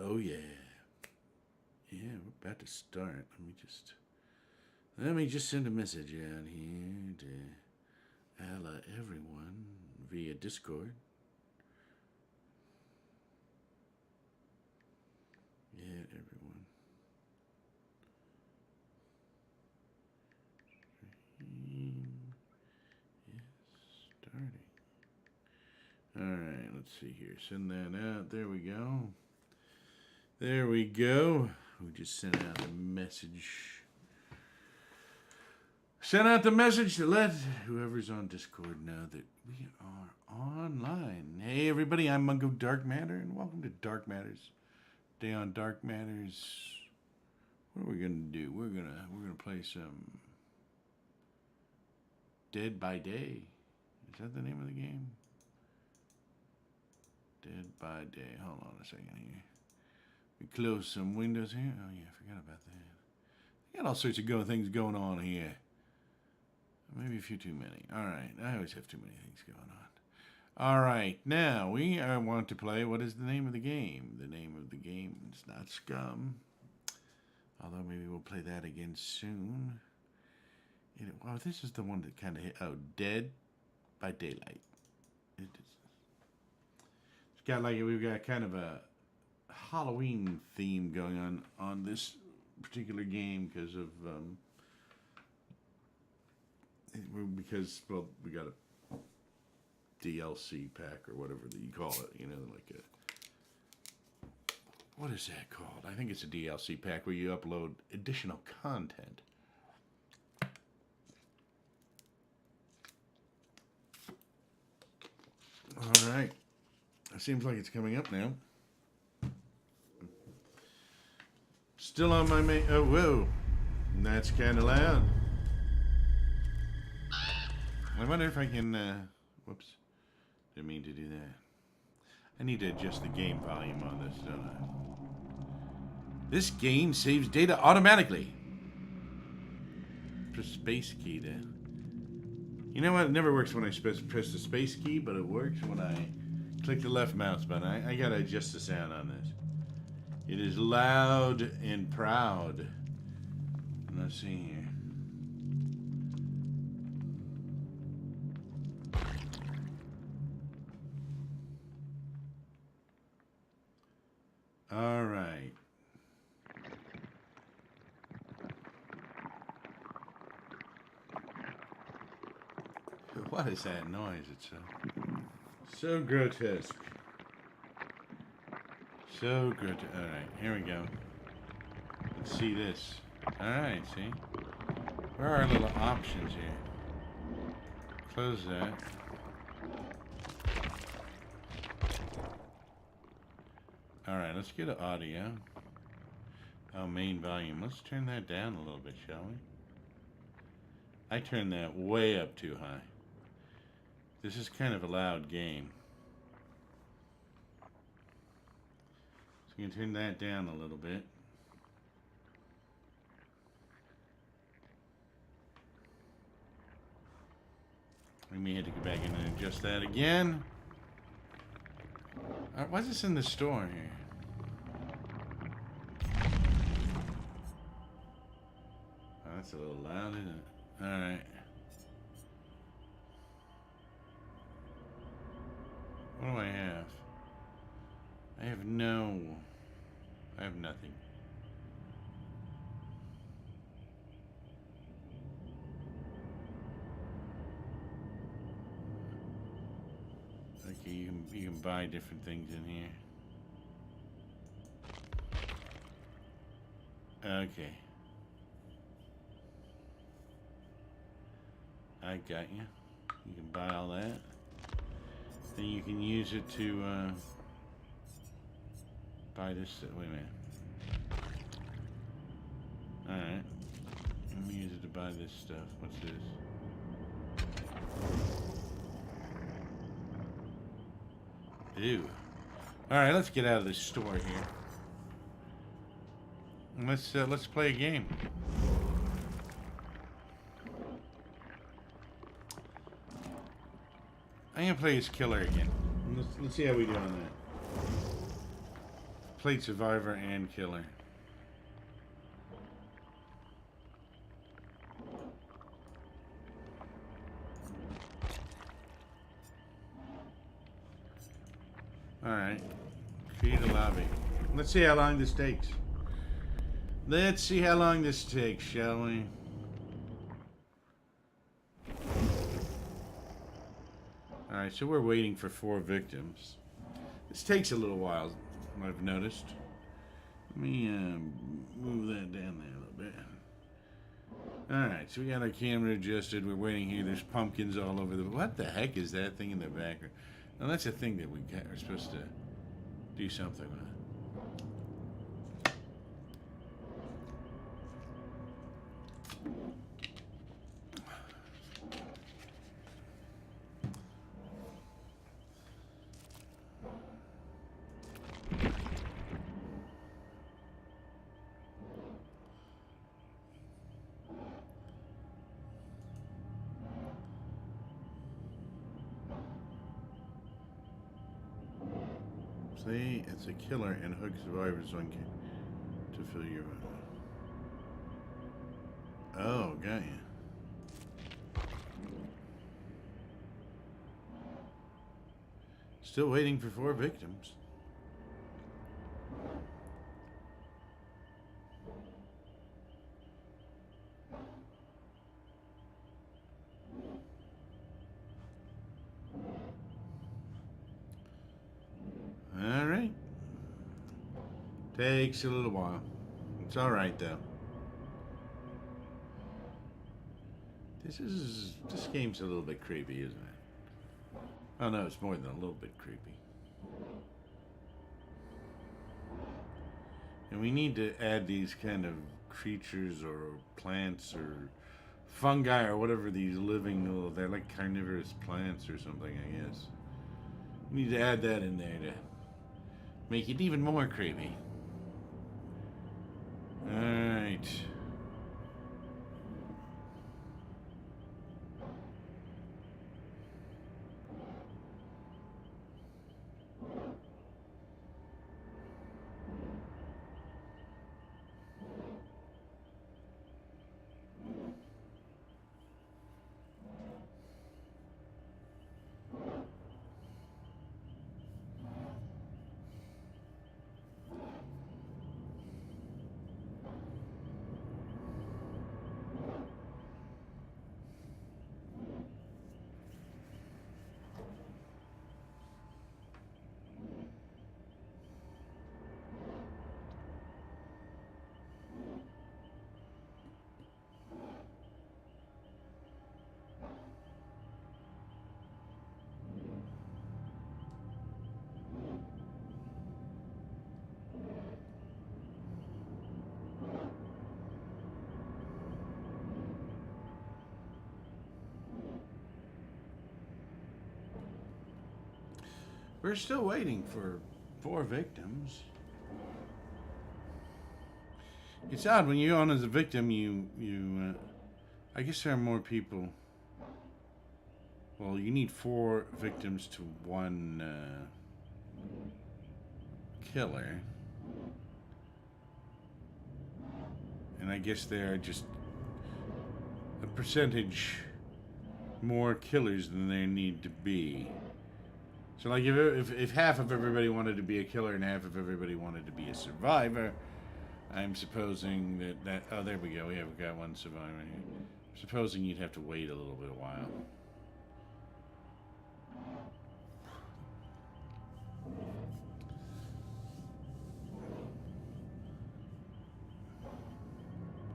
Oh yeah. Yeah, we're about to start. Let me just send a message out here to everyone via Discord. Yeah, everyone. Starting. Alright, let's see here. Send that out. There we go. There we go. We just sent out a message. Sent out the message to let whoever's on Discord know that we are online. Hey everybody, I'm Mungo Dark Matter, and welcome to Dark Matters. Day on Dark Matters. What are we gonna do? We're gonna play some Dead by Day. Is that the name of the game? Dead by Day. Hold on a second here. We close some windows here. Oh yeah, I forgot about that. Got all sorts of things going on here. Maybe a few too many. Alright, I always have too many things going on. Alright, now we want to play, what is the name of the game? The name of the game is not Scum. Although maybe we'll play that again soon. Well, this is the one that kind of hit. Oh, Dead by Daylight. It's got we've got kind of a Halloween theme going on this particular game because of we got a DLC pack or whatever that you call it, what is that called? I think it's a DLC pack where you upload additional content. All right, it seems like it's coming up now. Still on my main. Oh, whoa, that's kind of loud. I wonder if I can, whoops, didn't mean to do that. I need to adjust the game volume on this, don't I? This game saves data automatically. Press space key to... You know what, it never works when I press the space key, but it works when I click the left mouse button. I gotta adjust the sound on this. It is loud and proud. Let's see here. All right. What is that noise? It's so grotesque. So good. All right, here we go. Let's see this. All right, see? Where are our little options here? Close that. All right, let's get to audio. Oh, main volume. Let's turn that down a little bit, shall we? I turned that way up too high. This is kind of a loud game. So you can turn that down a little bit. We may have to go back in and adjust that again. Why is this in the store here? Oh, that's a little loud, isn't it? Alright. What do I have? I have nothing. Okay, you can buy different things in here. Okay. I got you. You can buy all that. Then you can use it to buy this. Wait a minute. Alright. Let me use it to buy this stuff. What's this? Ew. Alright, let's get out of this store here. And let's play a game. I'm gonna play as Killer again. Let's see how we do on that. Played survivor and killer. Alright. Create a lobby. Let's see how long this takes. Let's see how long this takes, shall we? Alright, so we're waiting for 4 victims. This takes a little while, I've noticed. Let me move that down there a little bit. Alright, so we got our camera adjusted. We're waiting here. There's pumpkins all over the... What the heck is that thing in the background? Now, that's a thing that we're supposed to do something with. Say it's a killer and hook survivors on to fill your... Oh, got you. Still waiting for 4 victims. Alright. Takes a little while. It's alright though. This game's a little bit creepy, isn't it? Oh no, it's more than a little bit creepy. And we need to add these kind of creatures or plants or fungi or whatever these living little, they're like carnivorous plants or something, I guess. We need to add that in there to make it even more creepy. Alright. We're still waiting for 4 victims. It's odd when you're on as a victim. I guess there are more people. Well, you need 4 victims to 1 killer, and I guess there are just a percentage more killers than there need to be. So, like, if half of everybody wanted to be a killer and half of everybody wanted to be a survivor, I'm supposing that oh, there we go. We have got 1 survivor here. Supposing you'd have to wait a little bit a while.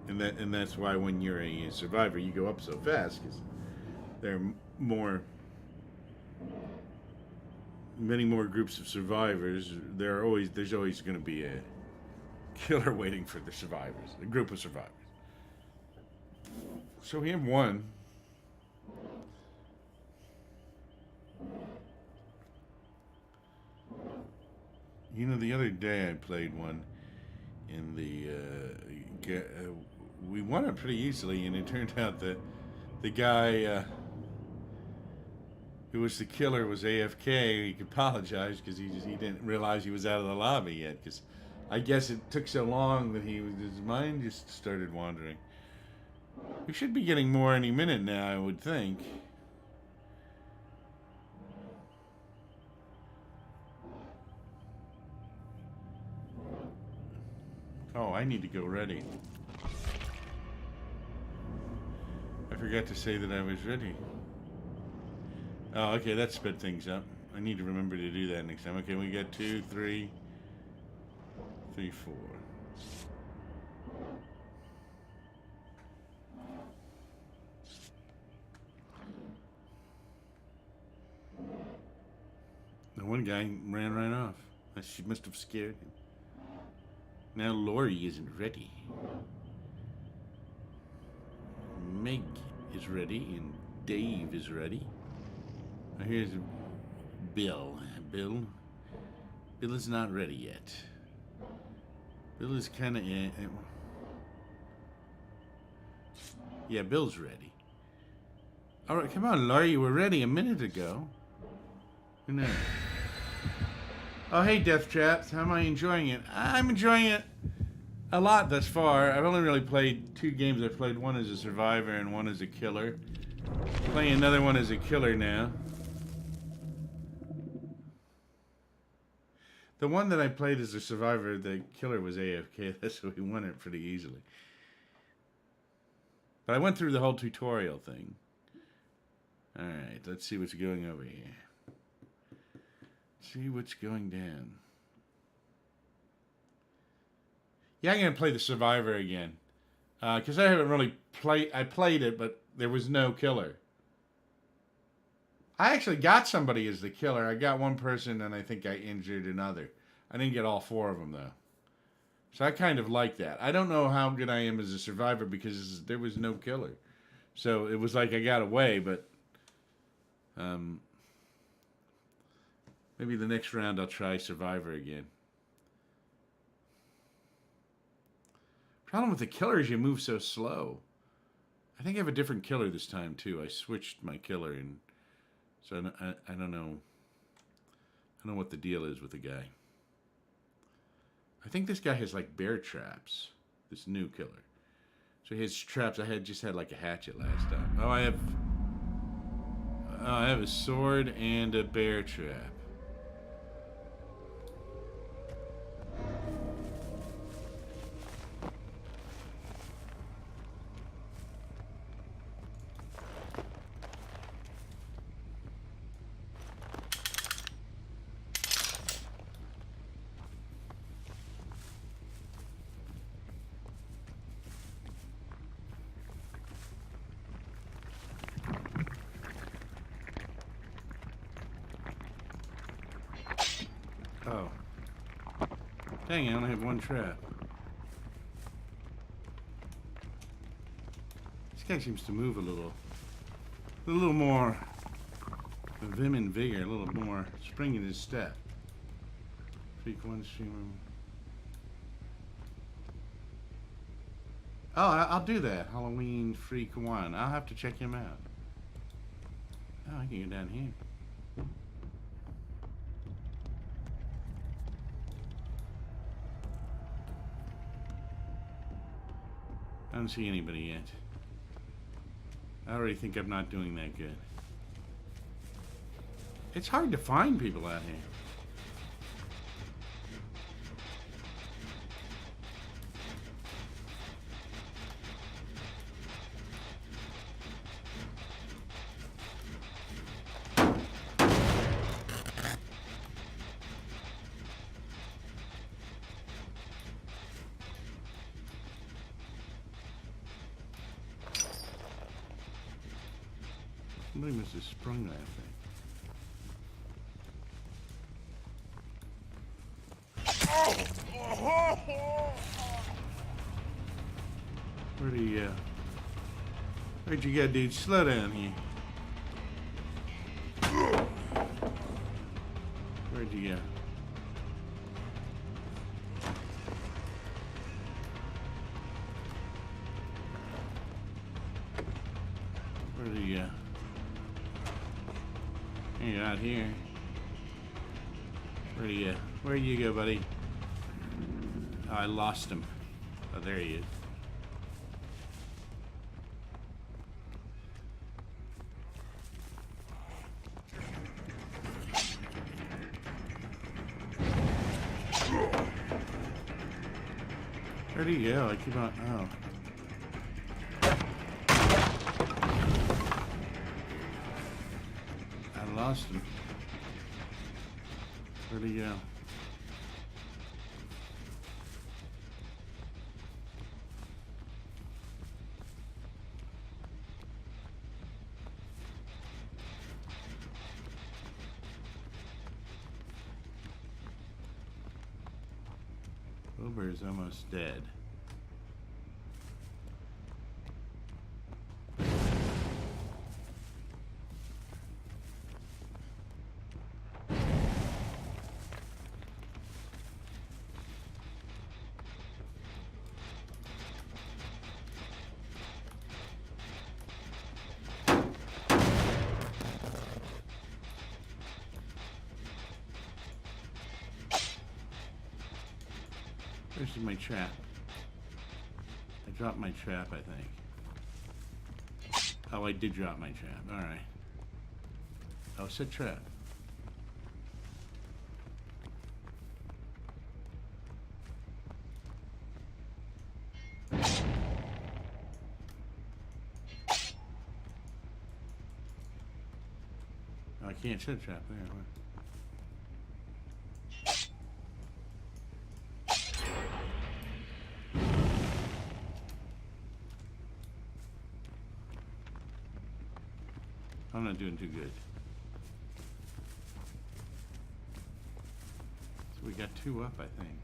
And that's why when you're a survivor, you go up so fast, because there are many more groups of survivors. There's always going to be a killer waiting for the survivors, a group of survivors. So we have 1. You know, the other day I played one in the we won it pretty easily, and it turned out that the guy who was the killer, was AFK, he could apologize because he didn't realize he was out of the lobby yet. Because I guess it took so long that his mind just started wandering. We should be getting more any minute now, I would think. Oh, I need to go ready. I forgot to say that I was ready. Oh, okay, that sped things up. I need to remember to do that next time. Okay, we got 2, 3, 4. The one guy ran right off. She must have scared him. Now Lori isn't ready. Meg is ready, and Dave is ready. Now here's Bill. Bill is not ready yet. Bill is kind of... yeah, Bill's ready. All right, come on, Laurie. You were ready a minute ago. No. Oh, hey, Death Traps. How am I enjoying it? I'm enjoying it a lot thus far. I've only really played 2 games. I've played one as a survivor and one as a killer. Playing another one as a killer now. The one that I played as a survivor, the killer was AFK. That's why we won it pretty easily. But I went through the whole tutorial thing. Alright, let's see what's going over here. See what's going down. Yeah, I'm going to play the Survivor again. Because I haven't really played... I played it, but there was no killer. I actually got somebody as the killer. I got one person, and I think I injured another. I didn't get all 4 of them, though. So I kind of like that. I don't know how good I am as a survivor because there was no killer. So it was like I got away, but... maybe the next round I'll try Survivor again. Problem with the killer is you move so slow. I think I have a different killer this time too. I switched my killer, and so I don't know. I don't know what the deal is with the guy. I think this guy has like bear traps. This new killer. So his traps. I just had like a hatchet last time. Oh, I have a sword and a bear trap. Oh. Dang, I only have one trap. This guy seems to move a little more vim and vigor, a little more spring in his step. Freak one streamer. Oh, I'll do that. Halloween Freak 1. I'll have to check him out. Oh, I can go down here. I don't see anybody yet. I already think I'm not doing that good. It's hard to find people out here. Somebody must have sprung that thing. Where'd you go, dude? Slow down here. Where'd you go? Where'd you go? You're out here. Where do you go, buddy? Oh, I lost him. Oh, there he is. Where'd he go? I keep on. Oh. I lost him. Where'd he go? Wilbur's almost dead. Where's my trap? I dropped my trap, I think. Oh, I did drop my trap. Alright. Oh, set trap. Oh, I can't set trap there. I'm not doing too good. So we got 2 up, I think.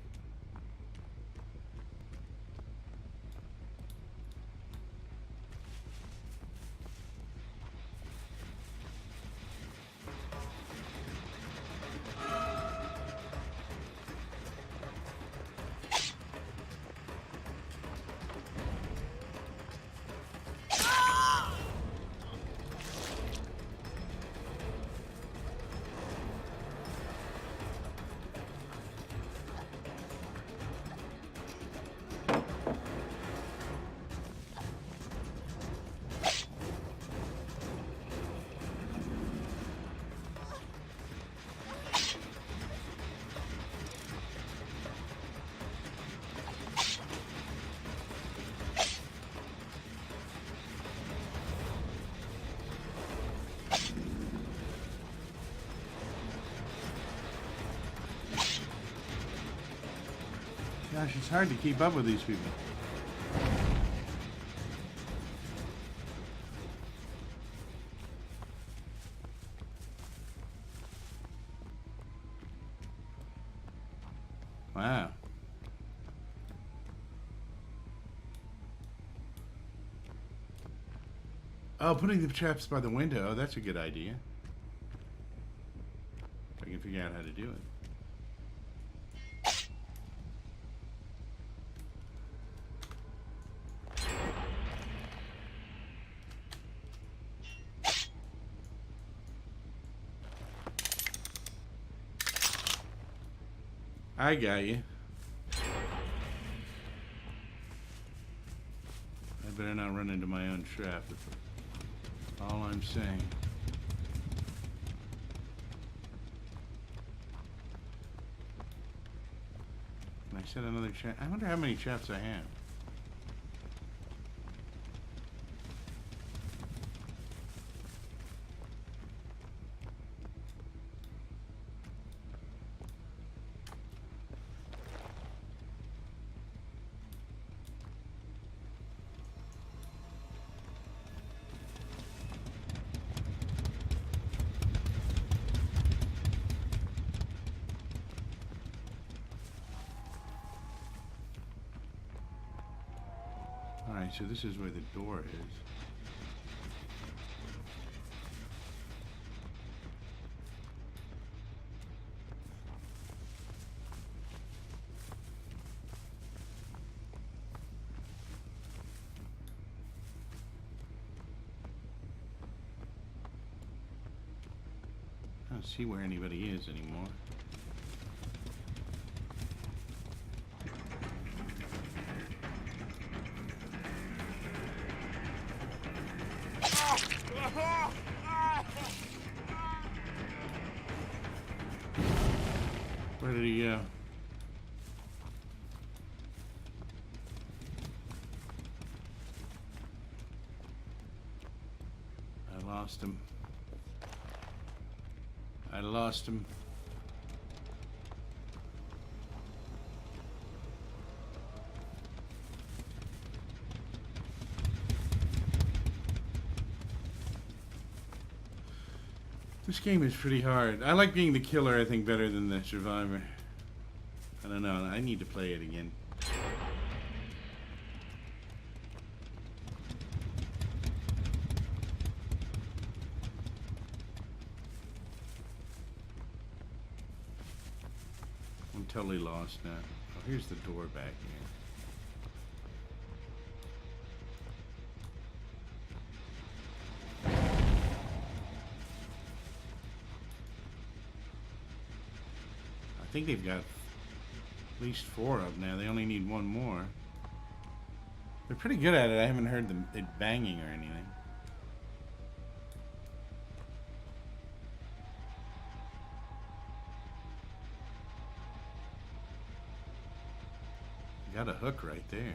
Gosh, it's hard to keep up with these people. Wow. Oh, putting the traps by the window. Oh, that's a good idea. If I can figure out how to do it. I got you. I better not run into my own trap. That's all I'm saying. Can I set another trap? I wonder how many traps I have. Alright, so this is where the door is. don't see where anybody is anymore. Where did he go? I lost him. I lost him. This game is pretty hard. I like being the killer, I think, better than the survivor. I don't know. I need to play it again. I'm totally lost now. Oh, here's the door back here. I think they've got at least 4 of them now. They only need 1 more. They're pretty good at it. I haven't heard it banging or anything. Got a hook right there.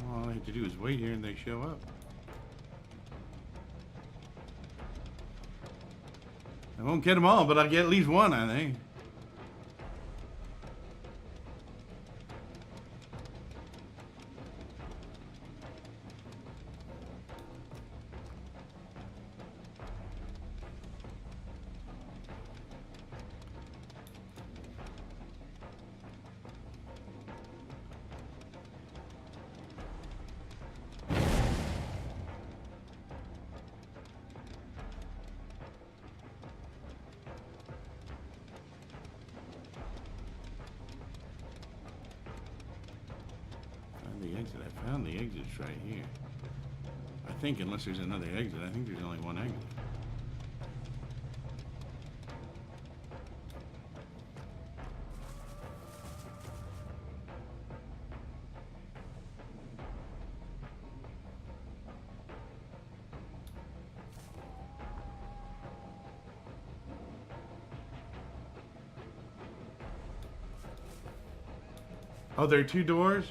All I have to do is wait here and they show up. I won't get them all, but I'll get at least one, I think. The exit. I found the exits right here. I think unless there's another exit, I think there's only one exit. Oh, there are 2 doors?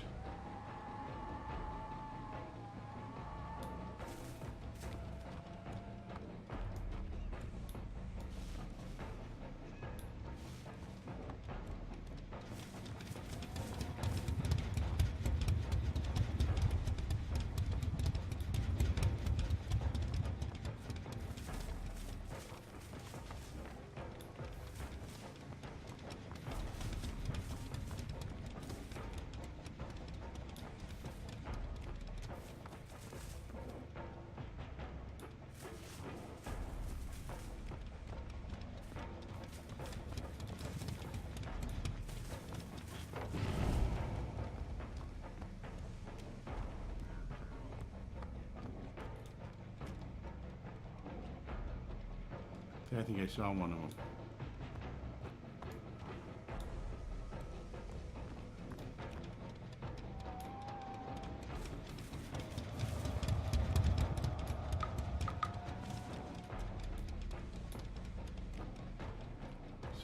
I think I saw one of them.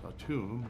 Saw 2 of them.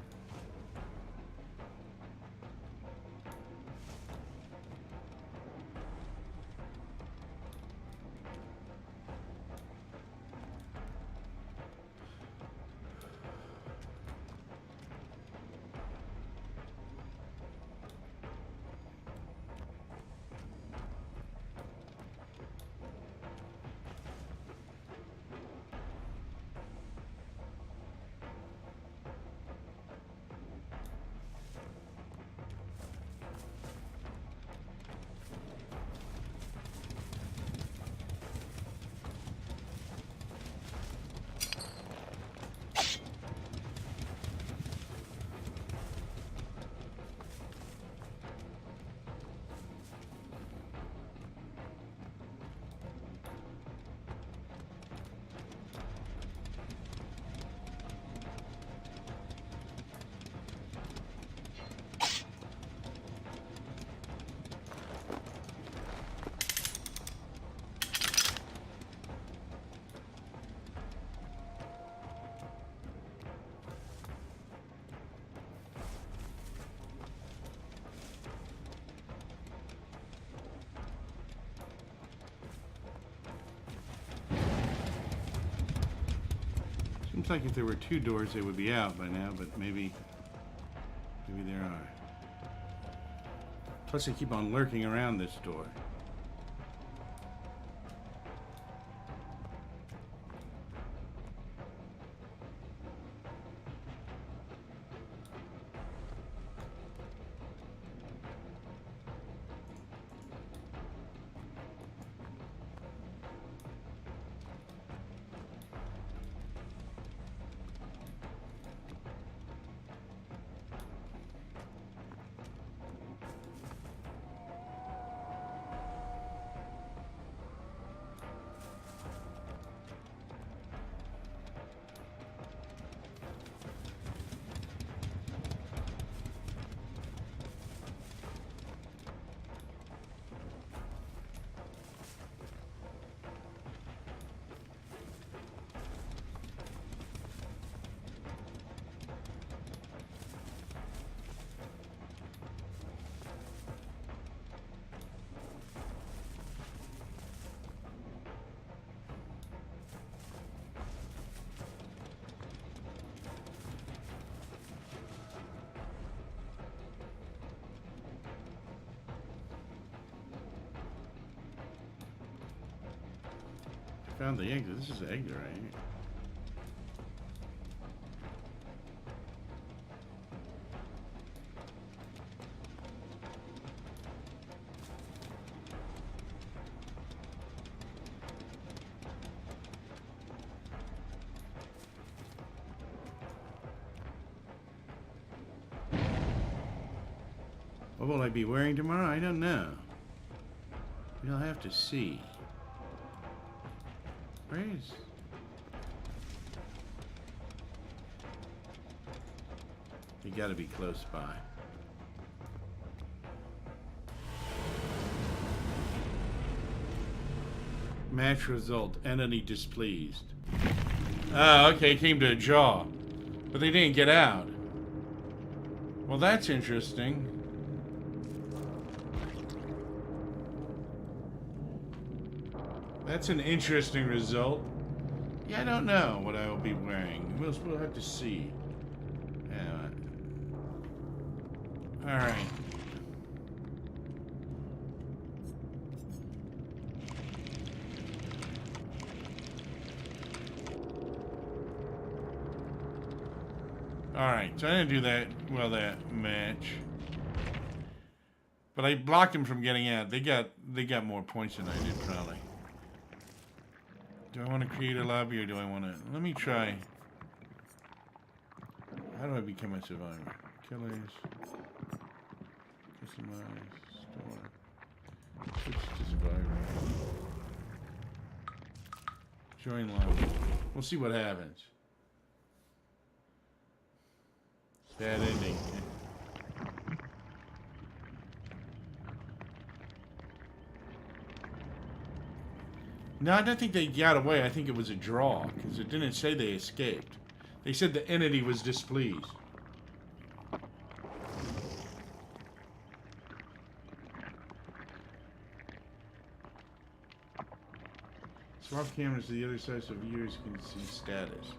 Seems like if there were 2 doors, they would be out by now, but maybe there are. Plus, they keep on lurking around this door. Found the exit. This is the exit, right? What will I be wearing tomorrow? I don't know. We'll have to see. Where is... You gotta be close by. Match result. Entity displeased. Oh, okay. Came to a jaw. But they didn't get out. Well, that's interesting. That's an interesting result. Yeah, I don't know what I will be wearing. We'll have to see. Alright. Alright, so I didn't do that match. But I blocked him from getting out. They got more points than I did, probably. Do I want to create a lobby or do I want to... Let me try. How do I become a survivor? Killers. Customize. Store. Switch to survivor. Join lobby. We'll see what happens. Bad ending. No, I don't think they got away. I think it was a draw, because it didn't say they escaped. They said the entity was displeased. Swap cameras to the other side so viewers can see status.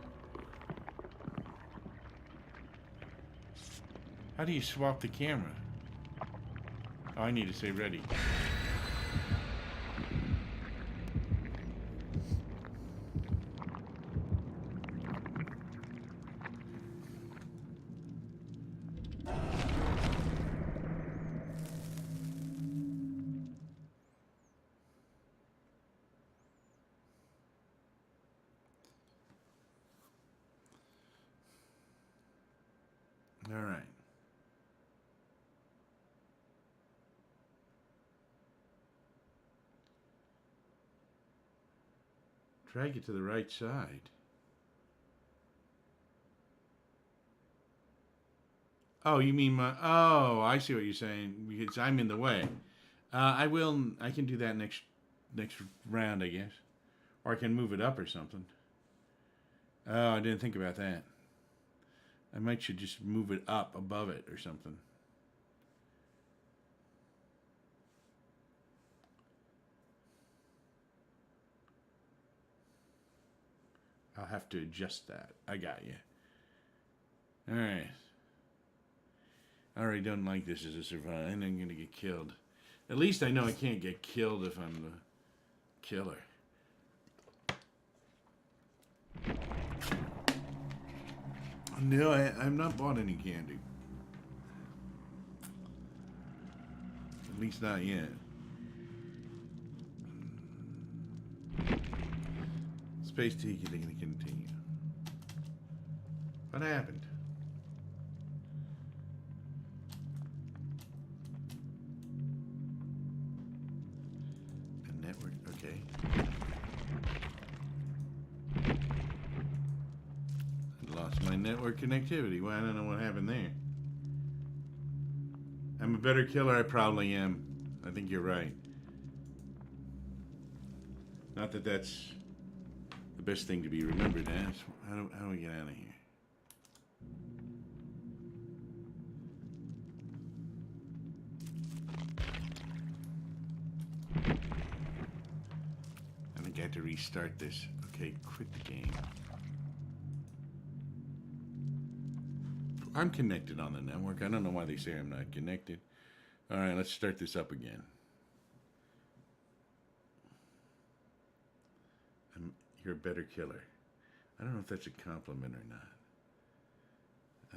How do you swap the camera? Oh, I need to say ready. All right. Drag it to the right side. Oh, you mean my... Oh, I see what you're saying. Because I'm in the way. I can do that next round, I guess. Or I can move it up or something. Oh, I didn't think about that. I should just move it up above it or something. I'll have to adjust that. I got you. All right. I already don't like this as a survivor. And I'm going to get killed. At least I know I can't get killed if I'm the killer. No, I've not bought any candy. At least not yet. Space Tiki, they're going to continue. What happened? A network, okay. I lost my network connectivity. Well, I don't know what happened there. I'm a better killer, I probably am. I think you're right. Not that that's the best thing to be remembered as. How do we get out of here? I think I have to restart this. Okay, quit the game. I'm connected on the network. I don't know why they say I'm not connected. All right, let's start this up again. You're a better killer. I don't know if that's a compliment or not.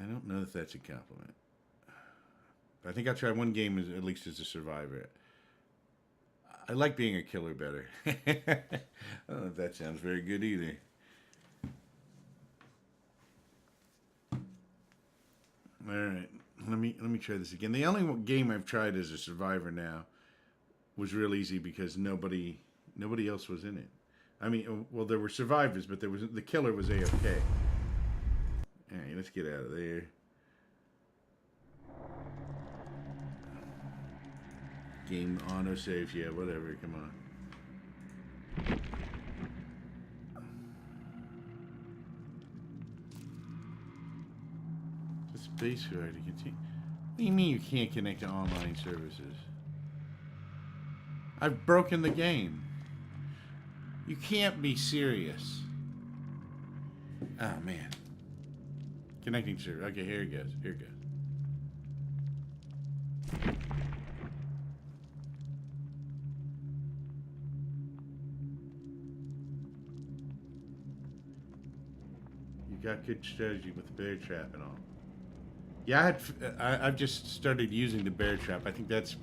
I don't know if that's a compliment. I think I'll try one game at least as a survivor. I like being a killer better. I don't know if that sounds very good either. All right, let me try this again. The only game I've tried as a survivor now was real easy because nobody else was in it. I mean, well, there were survivors, but the killer was AFK. All right, let's get out of there. Game autosave, yeah, whatever. Come on. The space card to continue. What do you mean you can't connect to online services? I've broken the game. You can't be serious. Oh, man. Connecting server. Okay, here it goes. Here it goes. You got good strategy with the bear trap and all. Yeah, I've just started using the bear trap. I think that's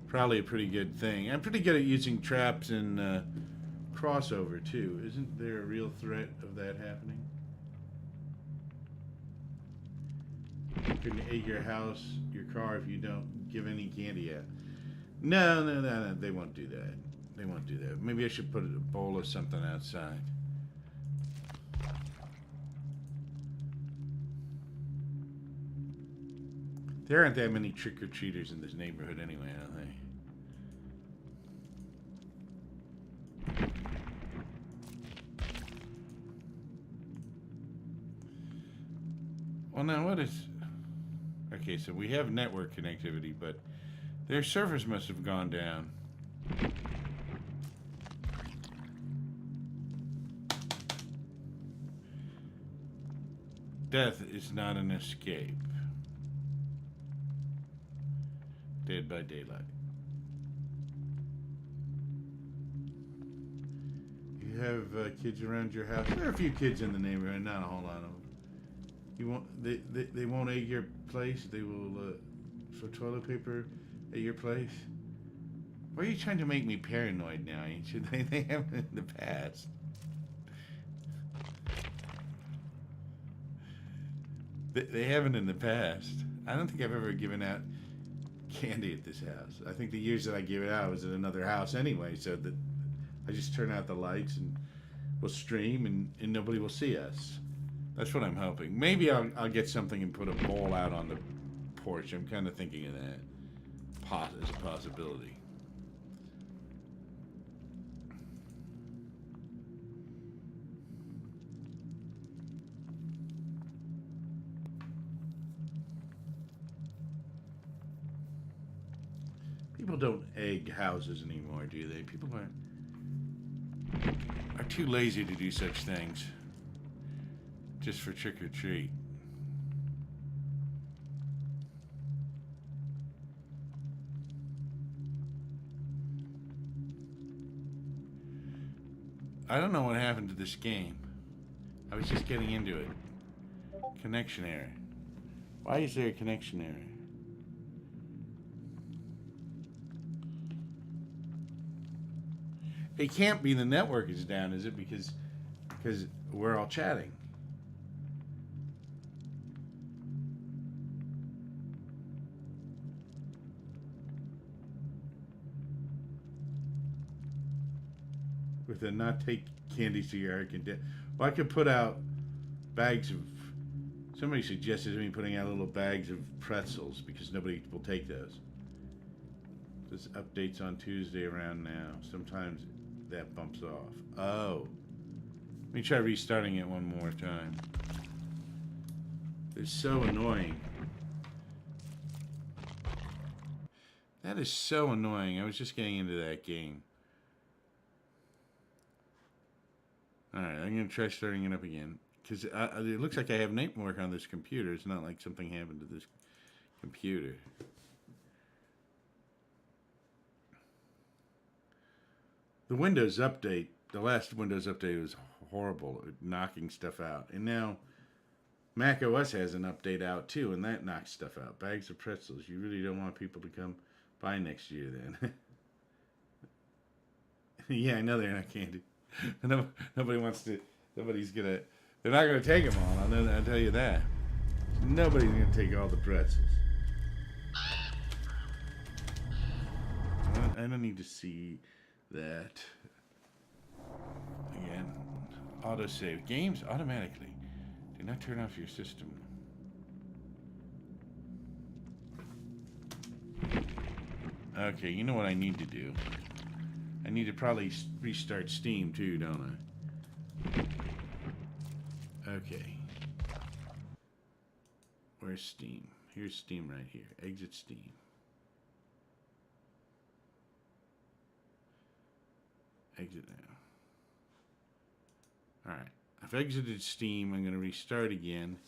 probably a pretty good thing. I'm pretty good at using traps in Crossover too. Isn't there a real threat of that happening? You can egg your house, your car if you don't give any candy out. No, they won't do that. They won't do that. Maybe I should put a bowl of something outside. There aren't that many trick-or-treaters in this neighborhood anyway, are they? Well, now what is... Okay, so we have network connectivity, but their servers must have gone down. Death is not an escape. Dead by daylight. You have kids around your house? There are a few kids in the neighborhood, not a whole lot of them. You won't. They won't egg your place. They will for toilet paper at your place. Why are you trying to make me paranoid now? Should they haven't in the past. They haven't in the past. I don't think I've ever given out candy at this house. I think the years that I gave it out was at another house anyway, so that I just turn out the lights and we'll stream and nobody will see us. That's what I'm hoping. Maybe I'll get something and put a bowl out on the porch. I'm kind of thinking of that as a possibility. People don't egg houses anymore, do they? People are too lazy to do such things. just for trick or treat. I don't know what happened to this game. I was just getting into it. Connection error. Why is there a connection error? It can't be the network is down, is it? Because we're all chatting. With a not take candy cigar content. Well, I could put out bags of. Somebody suggested me putting out little bags of pretzels because nobody will take those. This updates on Tuesday around now. Sometimes that bumps off. Oh. Let me try restarting it one more time. It's so annoying. That is so annoying. I was just getting into that game. Alright, I'm going to try starting it up again. Because it looks like I have network on this computer. It's not like something happened to this computer. The Windows update, the last Windows update was horrible, knocking stuff out. And now Mac OS has an update out too, and that knocks stuff out. Bags of pretzels. You really don't want people to come by next year then. Yeah, I know they're not candy. Nobody wants to, nobody's gonna, they're not gonna take them all, I'll tell you that. Nobody's gonna take all the pretzels. I don't need to see that. Again, autosave. Games automatically. Do not turn off your system. Okay, you know what I need to do? I need to probably restart Steam too, don't I? Okay. Where's Steam? Here's Steam right here. Exit Steam. Exit now. Alright. I've exited Steam. I'm going to restart again.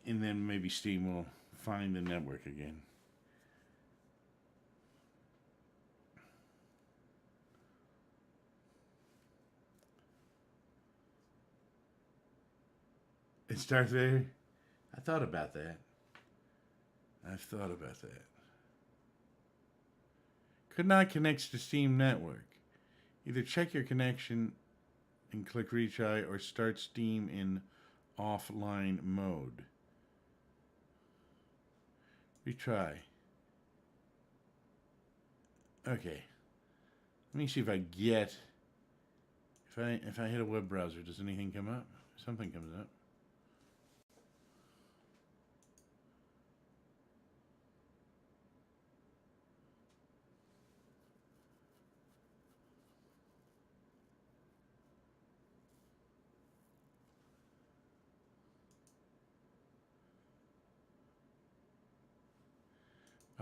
And then maybe Steam will find the network again. It's Darth Vader? I thought about that. I've thought about that. Could not connect to Steam network. Either check your connection and click retry or start Steam in offline mode. Retry. Okay. Let me see if I get, if I hit a web browser, does anything come up? Something comes up.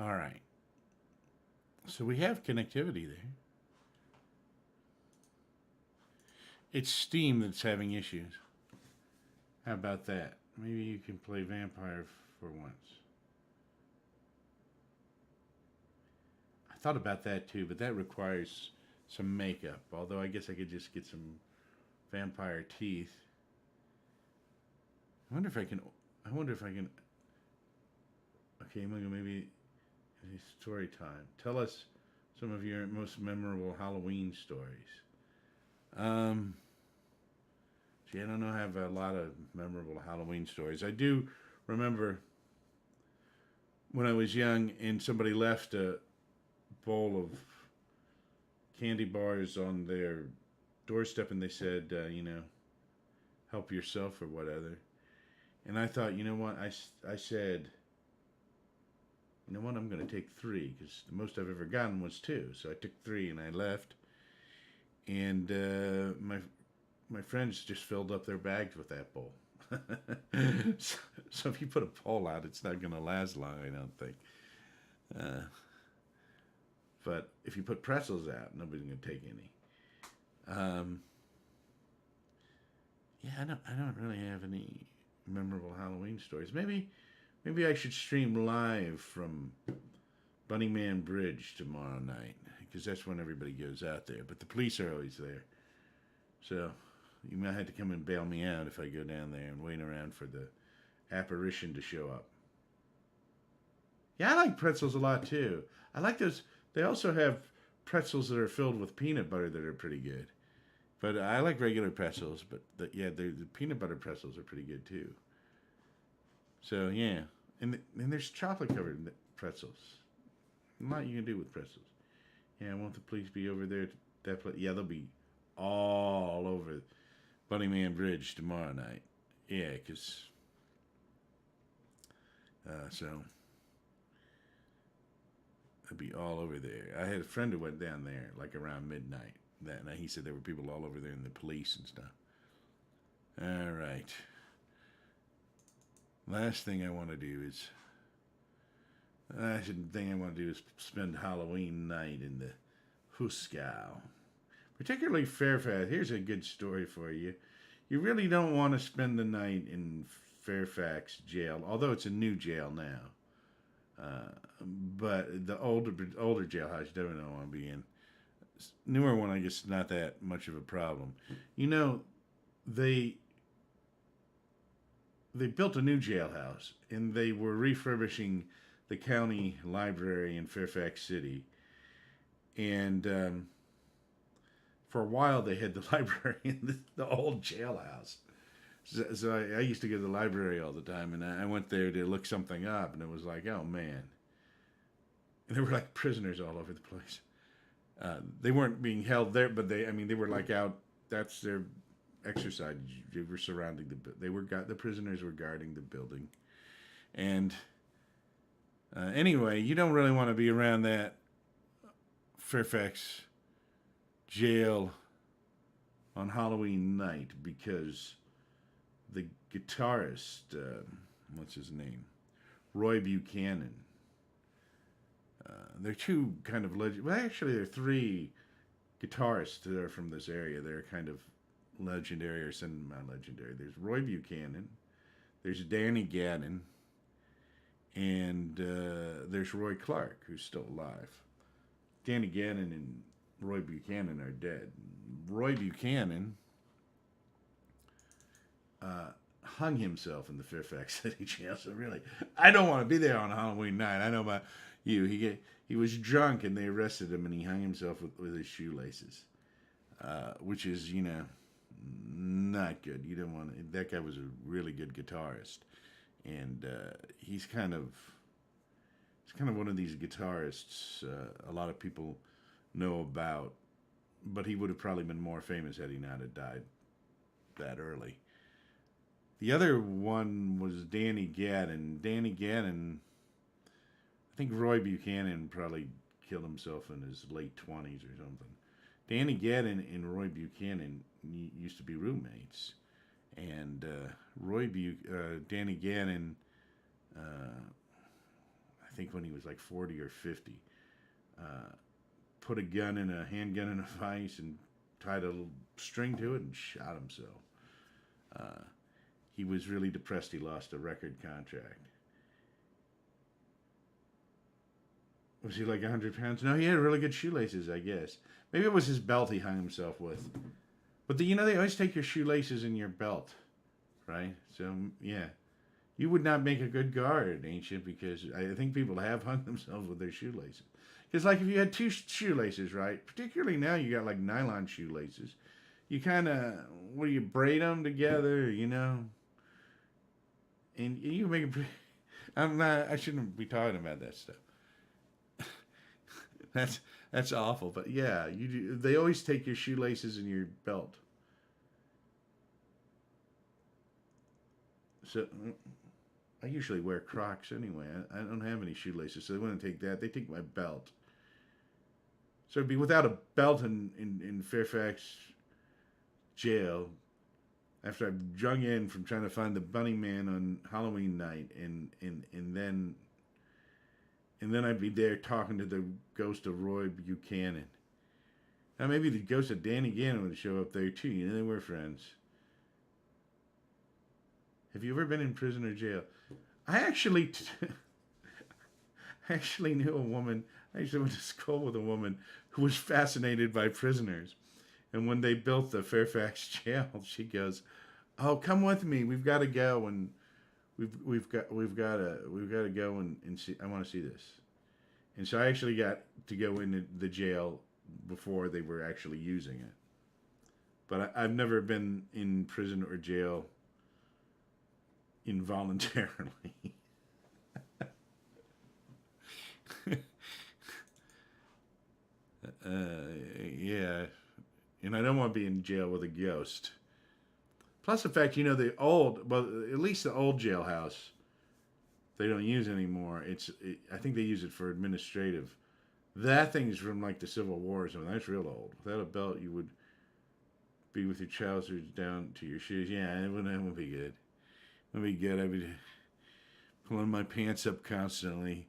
All right. So we have connectivity there. It's Steam that's having issues. How about that? Maybe you can play Vampire for once. I thought about that too, but that requires some makeup. Although I guess I could just get some vampire teeth. I wonder if I can. Okay, maybe story time. Tell us some of your most memorable Halloween stories. Gee, I don't know. I have a lot of memorable Halloween stories. I do remember when I was young and somebody left a bowl of candy bars on their doorstep and they said, help yourself or whatever. And I thought, you know what? I said, you know what? I'm going to take 3 because the most I've ever gotten was 2. So I took 3 and I left. And my friends just filled up their bags with that bowl. so if you put a poll out, it's not going to last long, I don't think. But if you put pretzels out, nobody's going to take any. Yeah, I don't really have any memorable Halloween stories. Maybe I should stream live from Bunnyman Bridge tomorrow night because that's when everybody goes out there. But the police are always there, so you might have to come and bail me out if I go down there and wait around for the apparition to show up. Yeah, I like pretzels a lot too. I like those. They also have pretzels that are filled with peanut butter that are pretty good. But I like regular pretzels. But the peanut butter pretzels are pretty good too. So yeah, and there's chocolate covered pretzels. A lot you can do with pretzels. Yeah, won't the police be over there? That place? Yeah, they'll be all over Bunnyman Bridge tomorrow night. Yeah, because so they'll be all over there. I had a friend who went down there like around midnight that night. He said there were people all over there and the police and stuff. All right. Last thing I want to do is spend Halloween night in the Huskow. Particularly Fairfax. Here's a good story for you. You really don't want to spend the night in Fairfax jail, although it's a new jail now. But the older jailhouse, you definitely don't want to be in. Newer one, I guess, not that much of a problem. You know, they built a new jailhouse, and they were refurbishing the county library in Fairfax City. And for a while, they had the library in the old jailhouse. So I used to go to the library all the time, and I went there to look something up, and it was like, oh, man. And there were like prisoners all over the place. They weren't being held there, but they were like out. That's their exercise. They were surrounding the prisoners were guarding the building. And anyway, you don't really want to be around that Fairfax jail on Halloween night because the guitarist, what's his name? Roy Buchanan. There are two kind of well, actually, there are three guitarists that are from this area. They're kind of legendary or semi-legendary. There's Roy Buchanan, there's Danny Gannon, and there's Roy Clark, who's still alive. Danny Gannon and Roy Buchanan are dead. Roy Buchanan hung himself in the Fairfax City jail. So really, I don't want to be there on Halloween night. I know about you. He was drunk and they arrested him and he hung himself with his shoelaces, which is, not good. You don't want to. That guy was a really good guitarist, and he's kind of one of these guitarists a lot of people know about, but he would have probably been more famous had he not have died that early. The other one was Danny Gannon. Danny Gannon, I think Roy Buchanan probably killed himself in his late 20s or something. Danny Gannon and Roy Buchanan used to be roommates. And Danny Gannon, I think when he was like 40 or 50, put a handgun in a vise and tied a little string to it and shot himself. He was really depressed. He lost a record contract. Was he like 100 pounds? No, he had really good shoelaces, I guess. Maybe it was his belt he hung himself with. But they always take your shoelaces in your belt, right? So, yeah. You would not make a good guard, Ancient, because I think people have hung themselves with their shoelaces. Because, like, if you had two shoelaces, right? Particularly now you got, like, nylon shoelaces. You kind of, you braid them together, And you make it. I shouldn't be talking about that stuff. That's awful. But yeah, they always take your shoelaces in your belt. So I usually wear Crocs anyway. I don't have any shoelaces, so they wouldn't take that. They take my belt. So it'd be without a belt in Fairfax jail. After I've drunk in from trying to find the Bunny Man on Halloween night, and then I'd be there talking to the ghost of Roy Buchanan. Now maybe the ghost of Danny Gannon would show up there too. They were friends. Have you ever been in prison or jail? I actually, I actually knew a woman. I actually went to school with a woman who was fascinated by prisoners. And when they built the Fairfax jail, she goes, "Oh, come with me. We've got to go, and we've got to go and see. I want to see this." And so I actually got to go into the jail before they were actually using it. But I've never been in prison or jail involuntarily. Yeah, and I don't want to be in jail with a ghost. Plus the fact, well, at least the old jailhouse, they don't use anymore. I think they use it for administrative. That thing is from like the Civil War or something. That's real old. Without a belt, you would be with your trousers down to your shoes. Yeah, it would be good. It would be good. I'd be pulling my pants up constantly,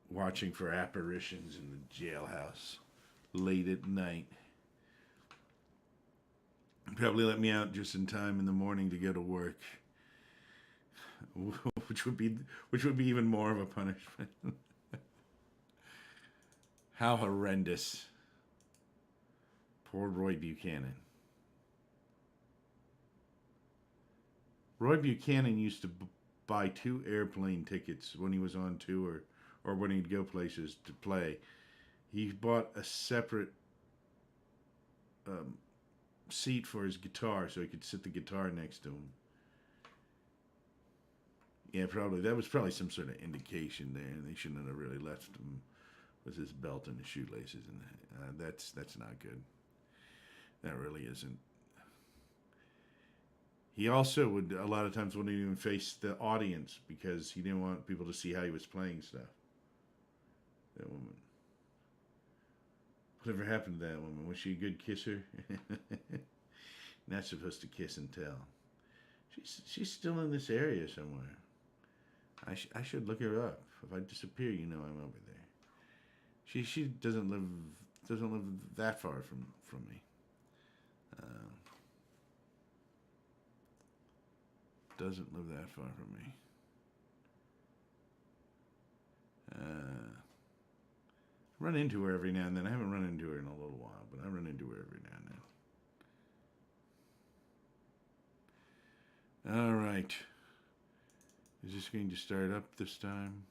watching for apparitions in the jailhouse late at night. Probably let me out just in time in the morning to go to work, which would be even more of a punishment. How horrendous! Poor Roy Buchanan. Roy Buchanan used to buy 2 airplane tickets when he was on tour or when he'd go places to play. He bought a separate seat for his guitar so he could sit the guitar next to him. Yeah, probably. That was probably some sort of indication there. They shouldn't have really left him with his belt and his shoelaces. And that's not good. That really isn't. He also would, a lot of times, wouldn't even face the audience because he didn't want people to see how he was playing stuff. That woman. Whatever happened to that woman? Was she a good kisser? Not supposed to kiss and tell. She's still in this area somewhere. I should look her up. If I disappear, I'm over there. She doesn't live that far from me. Doesn't live that far from me. I run into her every now and then. I haven't run into her in a little while, but I run into her every now and then. All right. Is this going to start up this time?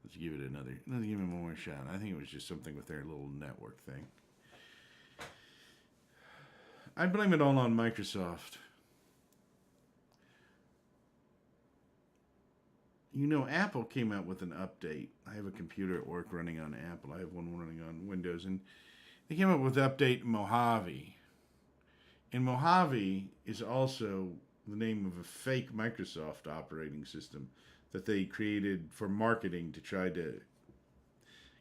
Let's give it let's give it one more shot. I think it was just something with their little network thing. I blame it all on Microsoft. Apple came out with an update. I have a computer at work running on Apple. I have one running on Windows. And they came up with update Mojave. And Mojave is also the name of a fake Microsoft operating system that they created for marketing to try to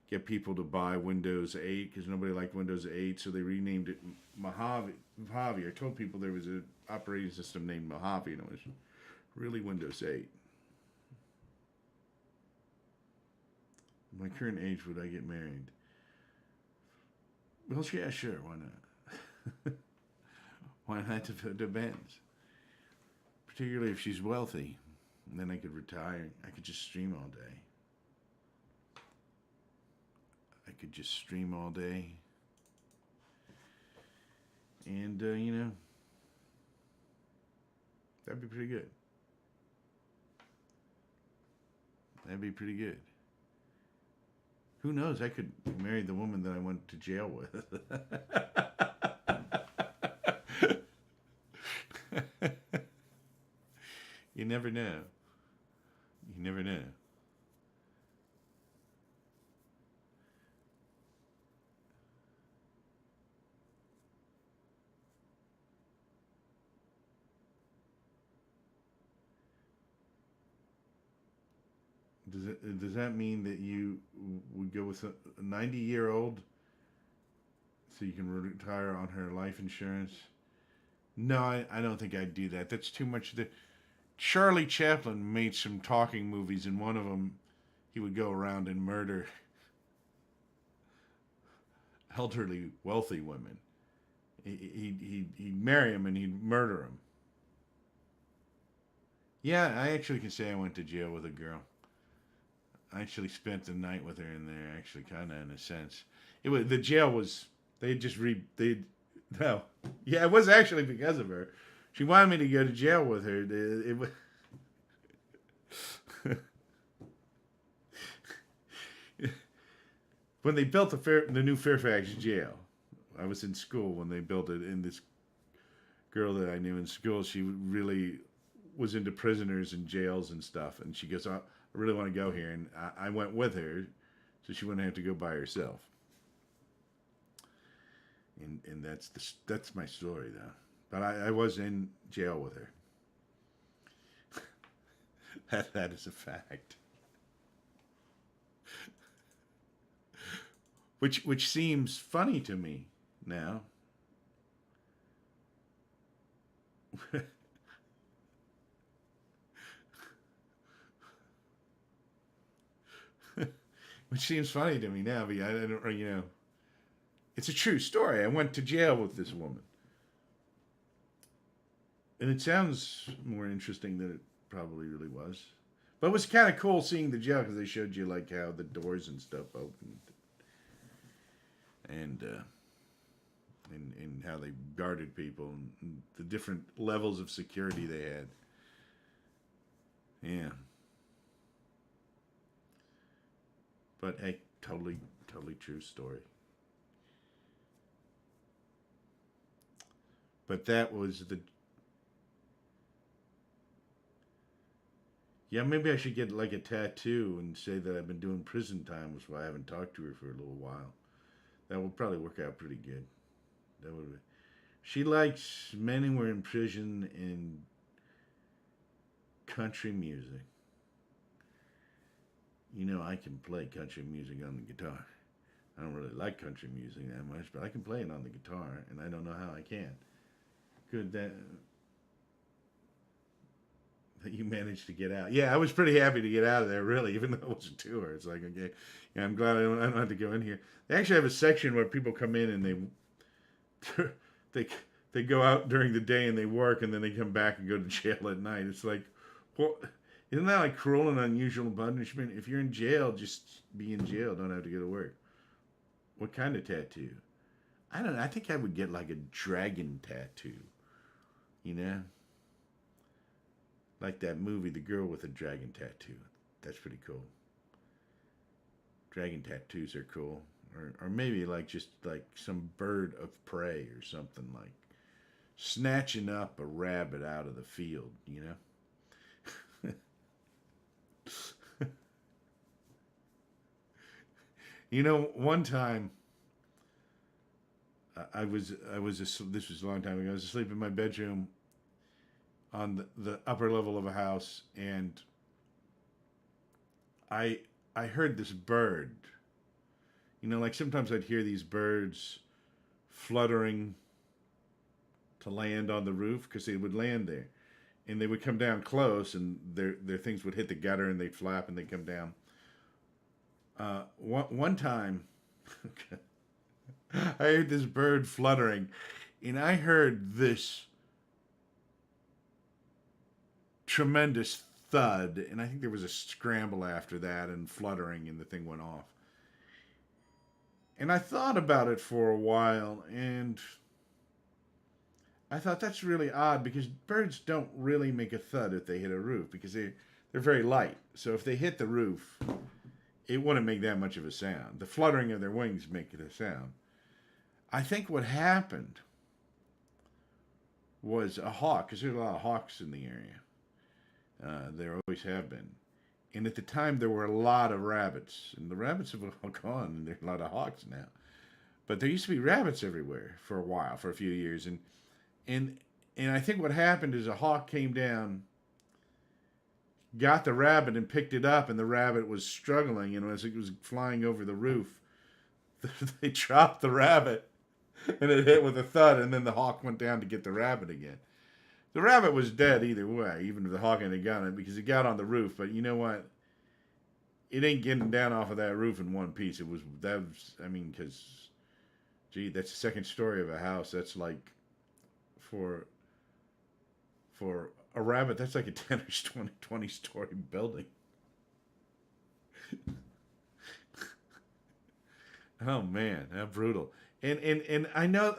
get people to buy Windows 8 because nobody liked Windows 8. So they renamed it Mojave. I told people there was an operating system named Mojave, and it was really Windows 8. My current age, would I get married? Well, yeah, sure. Why not? Why not? It depends. Particularly if she's wealthy. And then I could retire. I could just stream all day. And, that'd be pretty good. Who knows? I could marry the woman that I went to jail with. You never know. Does that mean that you would go with a 90-year-old so you can retire on her life insurance? No, I don't think I'd do that. That's too much. Charlie Chaplin made some talking movies, and one of them, he would go around and murder elderly, wealthy women. He'd marry them and he'd murder them. Yeah, I actually can say I went to jail with a girl. I actually spent the night with her in there. Actually, kind of in a sense, it was the jail was they just they no, yeah, it was actually because of her. She wanted me to go to jail with her. It was when they built the new Fairfax jail. I was in school when they built it, and this girl that I knew in school, she really was into prisoners and jails and stuff. And she goes, "Oh, I really want to go here," and I went with her, so she wouldn't have to go by herself. And that's my story though. But I was in jail with her. That is a fact. Which seems funny to me now. Which seems funny to me now. But I don't, it's a true story. I went to jail with this woman, and it sounds more interesting than it probably really was. But it was kind of cool seeing the jail because they showed you like how the doors and stuff opened, and and how they guarded people and the different levels of security they had. Yeah, but hey, totally true story. But that was the yeah. Maybe I should get like a tattoo and say that I've been doing prison time, which why I haven't talked to her for a little while. That would probably work out pretty good. That would. She likes men who were in prison and country music. I can play country music on the guitar. I don't really like country music that much, but I can play it on the guitar, and I don't know how I can. Good that you managed to get out. Yeah, I was pretty happy to get out of there, really, even though it was a tour. It's like, okay, yeah, I'm glad I don't have to go in here. They actually have a section where people come in and they they go out during the day and they work, and then they come back and go to jail at night. It's like, well, isn't that like cruel and unusual punishment? If you're in jail, just be in jail. Don't have to go to work. What kind of tattoo? I don't know. I think I would get like a dragon tattoo. You know, like that movie, The Girl with a Dragon Tattoo. That's pretty cool. Dragon tattoos are cool. Or maybe like just like some bird of prey or something like snatching up a rabbit out of the field. One time this was a long time ago. I was asleep in my bedroom on the upper level of a house, and I I heard this bird. Like sometimes I'd hear these birds fluttering to land on the roof because they would land there, and they would come down close, and their things would hit the gutter, and they'd flap, and they'd come down. One time, I heard this bird fluttering, and I heard this tremendous thud, and I think there was a scramble after that and fluttering, and the thing went off. And I thought about it for a while, and I thought that's really odd because birds don't really make a thud if they hit a roof because they're very light. So if they hit the roof, it wouldn't make that much of a sound. The fluttering of their wings make it a sound. I think what happened was a hawk, because there's a lot of hawks in the area. There always have been. And at the time, there were a lot of rabbits, and the rabbits have all gone, and there's a lot of hawks now. But there used to be rabbits everywhere for a while, for a few years, and and I think what happened is a hawk came down, got the rabbit, and picked it up, and the rabbit was struggling, and as it was flying over the roof, they dropped the rabbit, and it hit with a thud, and then the hawk went down to get the rabbit again. The rabbit was dead either way, even if the hawk hadn't got it, because it got on the roof. But you know what? It ain't getting down off of that roof in one piece. I mean, because, gee, that's the second story of a house. That's like for a rabbit. That's like a 10 or 20 story building. Oh man, how brutal. And I know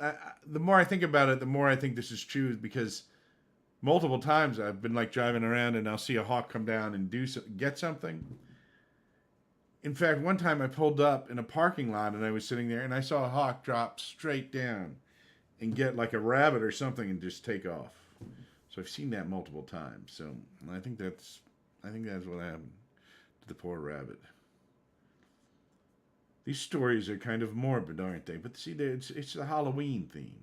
the more I think about it, the more I think this is true because multiple times I've been like driving around and I'll see a hawk come down and get something. In fact, one time I pulled up in a parking lot and I was sitting there and I saw a hawk drop straight down and get like a rabbit or something and just take off. So I've seen that multiple times. So I think that's what happened to the poor rabbit. These stories are kind of morbid, aren't they? But see, it's the Halloween theme.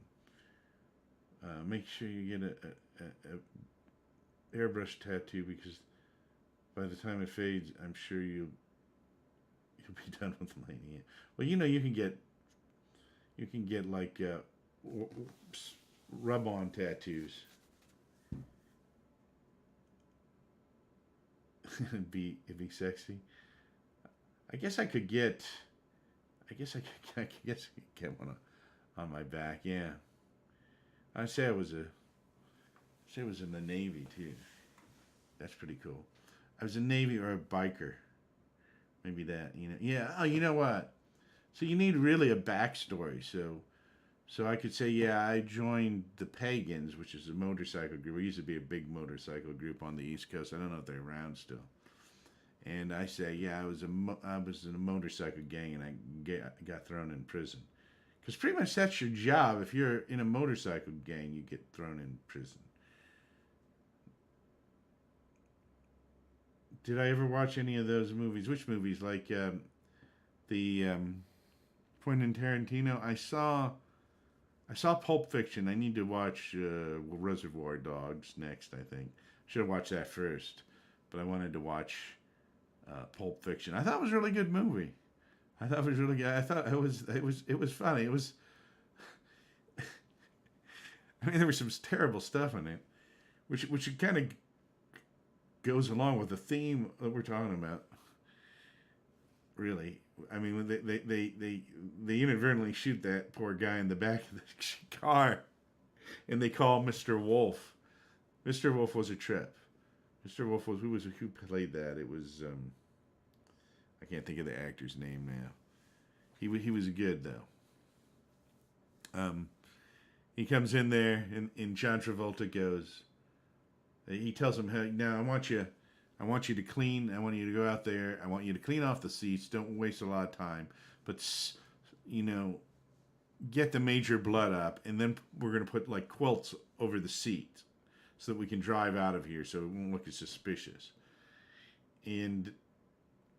Make sure you get a airbrush tattoo because by the time it fades, I'm sure you'll be done with lining it. Well, you can get like rub-on tattoos. it'd be sexy. I guess I could get. I guess I could. I guess I could get one on my back. Yeah. I say I was in the Navy too. That's pretty cool. I was a Navy or a biker. Maybe that. Yeah. Oh, you know what? So you need really a backstory. So I could say, yeah, I joined the Pagans, which is a motorcycle group. It used to be a big motorcycle group on the East Coast. I don't know if they're around still. And I say, yeah, I was in a motorcycle gang, and I got thrown in prison. Because pretty much that's your job. If you're in a motorcycle gang, you get thrown in prison. Did I ever watch any of those movies? Which movies? Like the Quentin Tarantino? I saw Pulp Fiction. I need to watch Reservoir Dogs next, I think. Should have watched that first. But I wanted to watch Pulp Fiction. I thought it was a really good movie. I thought it was really good. I thought it was funny. It was I mean there was some terrible stuff in it, which kind of goes along with the theme that we're talking about. Really. I mean, when they inadvertently shoot that poor guy in the back of the car, and they call Mr. Wolf. Mr. Wolf was a trip. Mr. Wolf was who played that? It was I can't think of the actor's name now. He was good though. He comes in there and John Travolta goes. He tells him, "Hey, now I want you to clean. I want you to go out there. I want you to clean off the seats. Don't waste a lot of time. But, get the major blood up. And then we're going to put, like, quilts over the seat so that we can drive out of here so it won't look as suspicious." And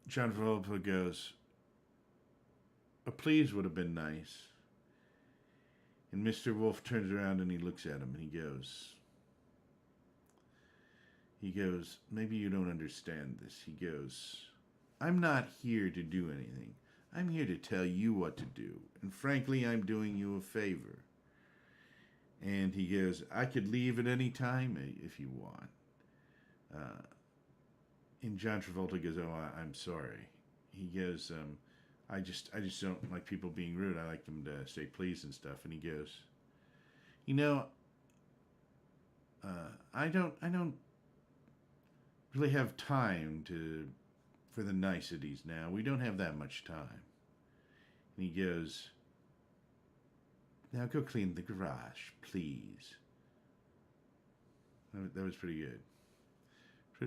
John Travolta goes, "A please would have been nice." And Mr. Wolf turns around and he looks at him and he goes, "Maybe you don't understand this." He goes, "I'm not here to do anything. I'm here to tell you what to do. And frankly, I'm doing you a favor." And he goes, "I could leave at any time if you want." And John Travolta goes, "Oh, I'm sorry." He goes, I just don't like people being rude. I like them to say please and stuff." And he goes, I don't really have time for the niceties now. We don't have that much time." And he goes, "Now go clean the garage, please." That was pretty good.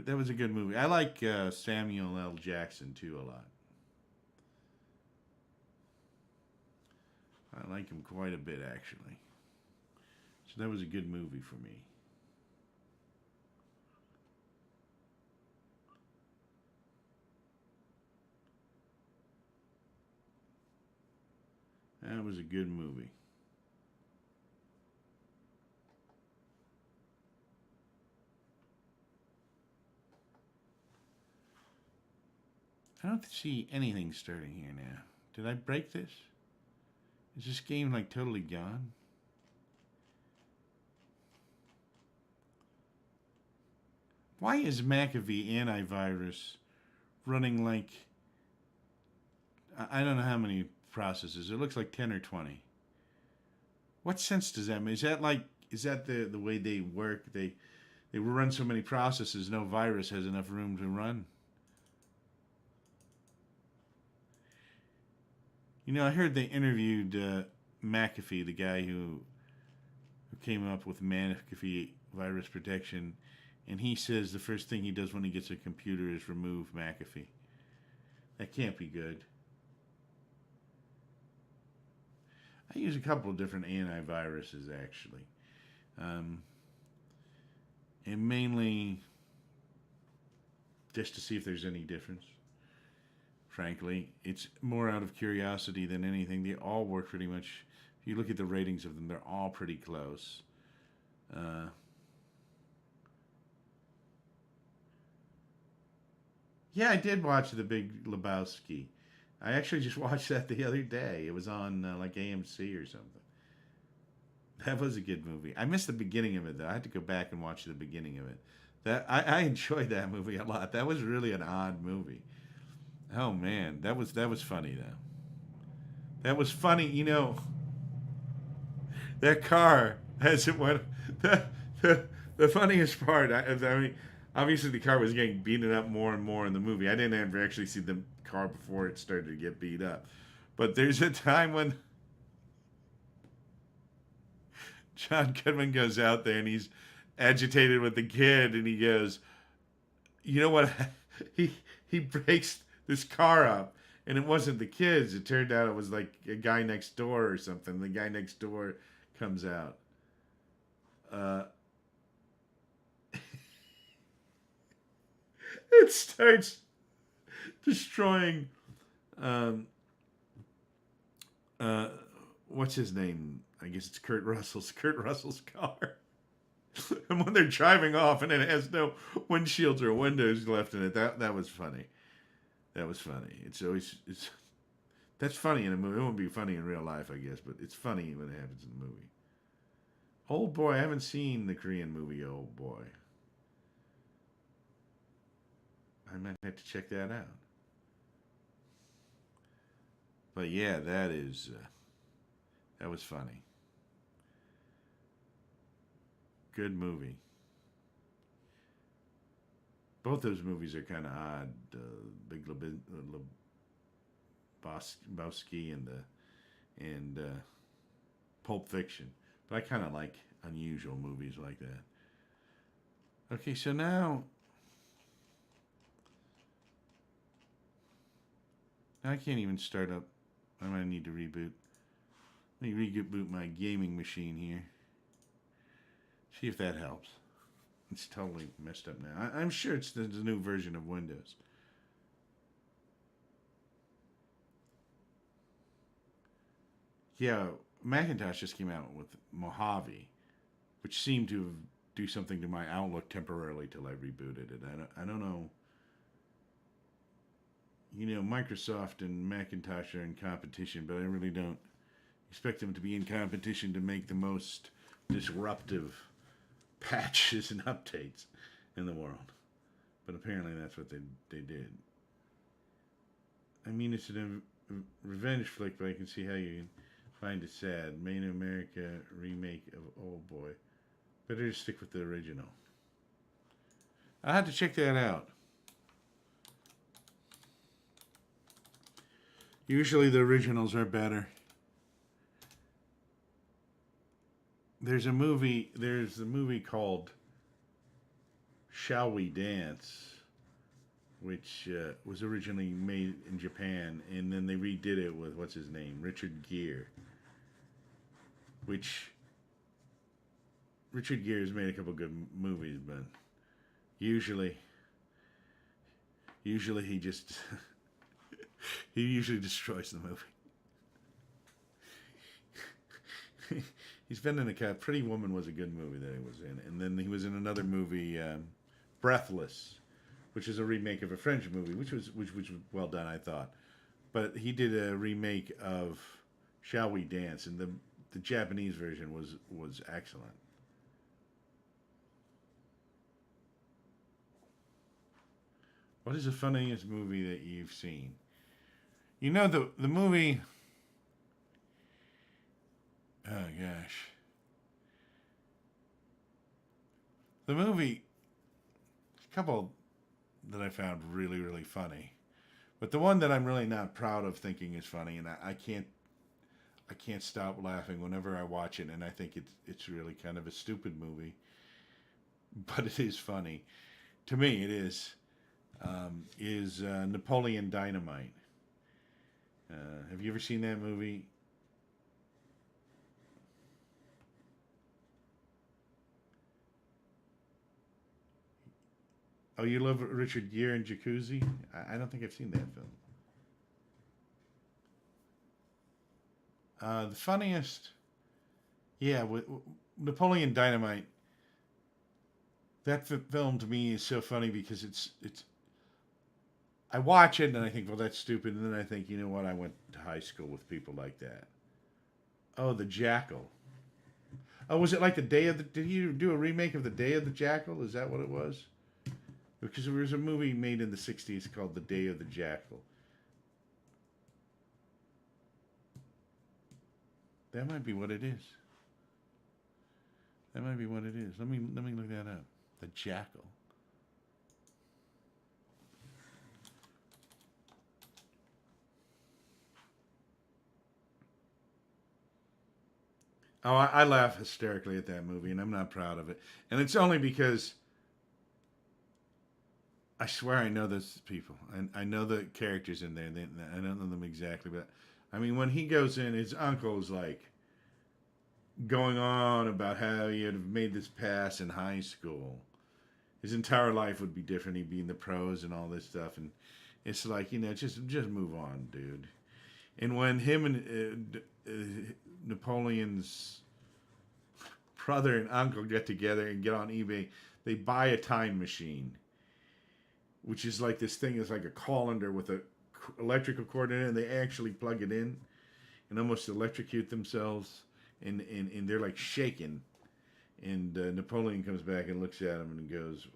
That was a good movie. I like Samuel L. Jackson too a lot. I like him quite a bit actually. So that was a good movie for me. That was a good movie. I don't see anything starting here now. Did I break this? Is this game like totally gone? Why is McAfee antivirus running like I don't know how many processes? It looks like 10 or 20. What sense does that make? Is that the way they work? They run so many processes, no virus has enough room to run. You know, I heard they interviewed McAfee, the guy who came up with McAfee virus protection, and he says the first thing he does when he gets a computer is remove McAfee. That can't be good. I use a couple of different antiviruses actually, um, and mainly just to see if there's any difference. Frankly, it's more out of curiosity than anything. They all work pretty much. If you look at the ratings of them, they're all pretty close. Uh, yeah, I did watch The Big Lebowski. I actually just watched that the other day. It was on like AMC or something. That was a good movie. I missed the beginning of it though. I had to go back and watch the beginning of it. I enjoyed that movie a lot. That was really an odd movie. Oh man, that was funny though. That was funny. You know, that car as it went. The, the funniest part. I mean, obviously the car was getting beaten up more and more in the movie. I didn't ever actually see the car before it started to get beat up. But there's a time when John Goodman goes out there and he's agitated with the kid, and he goes, "You know what?" he he breaks this car up, and it wasn't the kids. It turned out it was like a guy next door or something. The guy next door comes out. Uh, it starts destroying. Um, uh, what's his name? I guess it's Kurt Russell's car. And when they're driving off, and it has no windshields or windows left in it, that was funny. That was funny. It's that's funny in a movie. It won't be funny in real life, I guess, but it's funny when it happens in the movie. Old Boy. I haven't seen the Korean movie Old Boy. I might have to check that out. But yeah, that was funny. Good movie. Both those movies are kind of odd. Big Lebowski and Pulp Fiction. But I kind of like unusual movies like that. Okay, so now I can't even start up. I might need to reboot. Let me reboot my gaming machine here. See if that helps. It's totally messed up now. I'm sure it's the new version of Windows. Yeah, Macintosh just came out with Mojave, which seemed to do something to my Outlook temporarily till I rebooted it. I don't know. You know, Microsoft and Macintosh are in competition, but I really don't expect them to be in competition to make the most disruptive patches and updates in the world. But apparently that's what they did. I mean, it's a revenge flick, but I can see how you can find it sad. Made in America remake of Old Boy. Better just stick with the original. I had to check that out. Usually the originals are better. There's a movie called Shall We Dance, which was originally made in Japan, and then they redid it with what's his name, Richard Gere. Which Richard Gere has made a couple good movies, but usually he just he usually destroys the movie. He's been in a Pretty Woman was a good movie that he was in, and then he was in another movie, Breathless, which is a remake of a French movie, which was well done, I thought. But he did a remake of Shall We Dance, and the Japanese version was excellent. What is the funniest movie that you've seen? You know the movie. Oh gosh. The movie, a couple that I found really, really funny. But the one that I'm really not proud of thinking is funny, and I can't stop laughing whenever I watch it, and I think it's really kind of a stupid movie, but it is funny. To me, it is Napoleon Dynamite. Have you ever seen that movie? Oh, you love Richard Gere and Jacuzzi? I don't think I've seen that film. The funniest, yeah, Napoleon Dynamite. That film to me is so funny because it's. I watch it and I think, well, that's stupid, and then I think, you know what? I went to high school with people like that. Oh, the Jackal. Oh, was it like the Day of the? Did you do a remake of the Day of the Jackal? Is that what it was? Because there was a movie made in the '60s called The Day of the Jackal. That might be what it is. That might be what it is. Let me look that up. The Jackal. Oh, I laugh hysterically at that movie, and I'm not proud of it. And it's only because I swear I know those people, and I know the characters in there. I don't know them exactly, but I mean, when he goes in, his uncle is like going on about how he had made this pass in high school. His entire life would be different. He'd be in the pros and all this stuff, and it's like, just move on, dude. And when him and Napoleon's brother and uncle get together and get on eBay, they buy a time machine, which is like this thing is like a colander with a electrical cord in it, and they actually plug it in and almost electrocute themselves, and they're like shaking. And Napoleon comes back and looks at him and goes,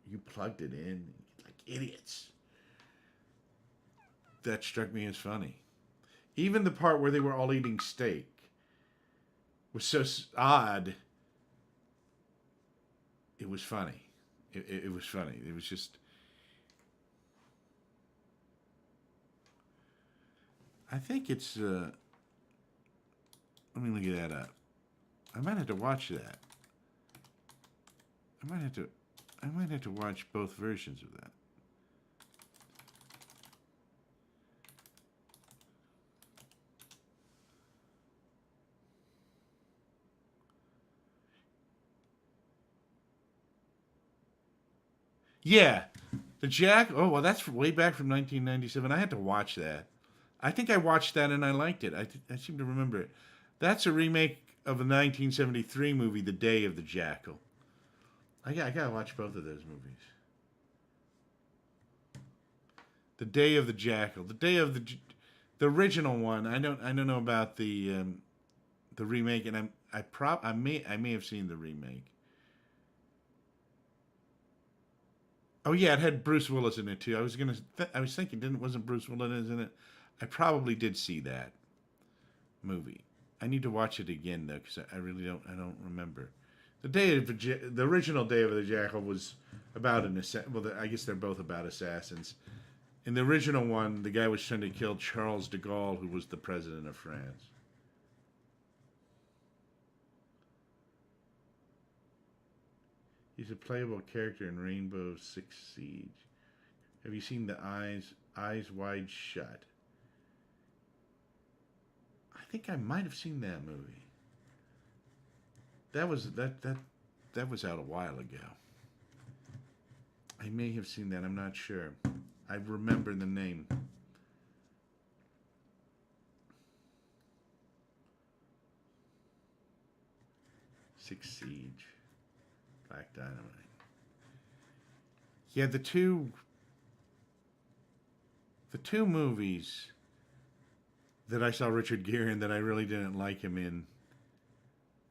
"You plugged it in like idiots." That struck me as funny. Even the part where they were all eating steak was so odd. It was funny. It was funny. It was just. I think it's. Let me look that up. I might have to watch that. I might have to. I might have to watch both versions of that. Yeah, the Jack. Oh well, that's way back from 1997. I had to watch that. I think I watched that and I liked it. I seem to remember it. That's a remake of a 1973 movie, The Day of the Jackal. I gotta watch both of those movies. The Day of the Jackal. The original one. I don't know about the remake, and I may have seen the remake. Oh yeah, it had Bruce Willis in it too. I was thinking, didn't wasn't Bruce Willis in it? I probably did see that movie. I need to watch it again though, because I really don't. I don't remember. The original Day of the Jackal was about an assassin. Well, I guess they're both about assassins. In the original one, the guy was trying to kill Charles de Gaulle, who was the president of France. He's a playable character in Rainbow Six Siege. Have you seen the Eyes Wide Shut? I think I might have seen that movie. That was out a while ago. I may have seen that. I'm not sure. I remember the name. Six Siege. Black Dynamite. Yeah, the two movies that I saw Richard Gere in that I really didn't like him in.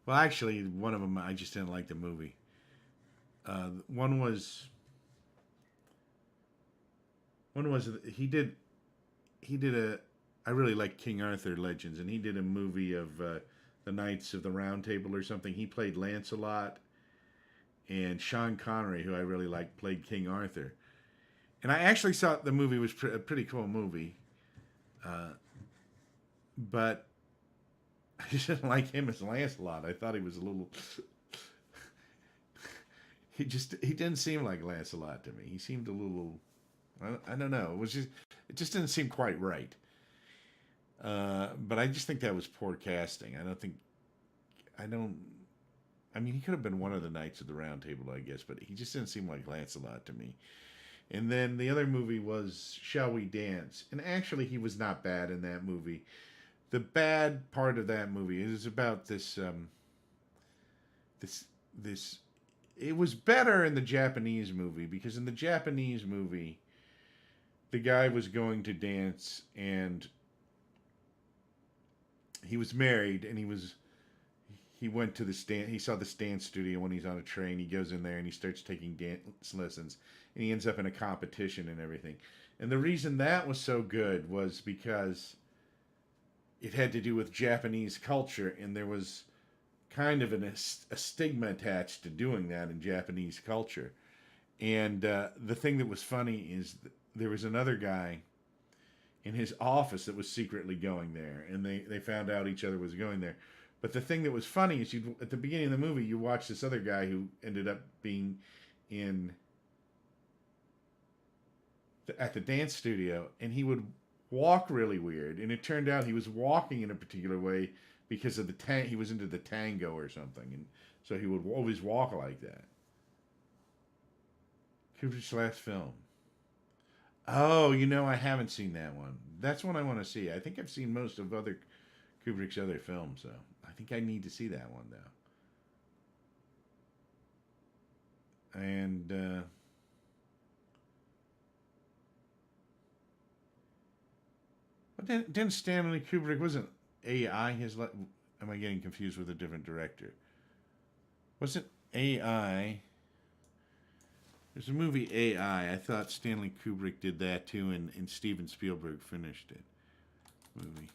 Well, actually, one of them I just didn't like the movie. One was he did a. I really like King Arthur Legends, and he did a movie of the Knights of the Round Table or something. He played Lancelot, and Sean Connery, who I really liked, played King Arthur. And I actually thought the movie was a pretty cool movie, but I just didn't like him as Lancelot. I thought he was a little. He didn't seem like Lancelot to me. He seemed a little. I don't know. It just didn't seem quite right. But I just think that was poor casting. I don't. I mean, he could have been one of the Knights of the Round Table, I guess, but he just didn't seem like Lancelot to me. And then the other movie was Shall We Dance? And actually, he was not bad in that movie. The bad part of that movie is about this. It was better in the Japanese movie because in the Japanese movie, the guy was going to dance and he was married and he went to the stand. He saw the dance studio when he's on a train. He goes in there and he starts taking dance lessons, and he ends up in a competition and everything. And the reason that was so good was because it had to do with Japanese culture, and there was kind of a stigma attached to doing that in Japanese culture. And the thing that was funny is there was another guy in his office that was secretly going there, and they found out each other was going there. But the thing that was funny is at the beginning of the movie, you watch this other guy who ended up being at the dance studio, and he would walk really weird. And it turned out he was walking in a particular way because of he was into the tango or something, and so he would always walk like that. Kubrick's last film. Oh, I haven't seen that one. That's one I want to see. I think I've seen most of Kubrick's other films, so I think I need to see that one though. And but then didn't Stanley Kubrick wasn't AI his? Am I getting confused with a different director? Wasn't AI? There's a movie AI. I thought Stanley Kubrick did that too, and Steven Spielberg finished it. Movie.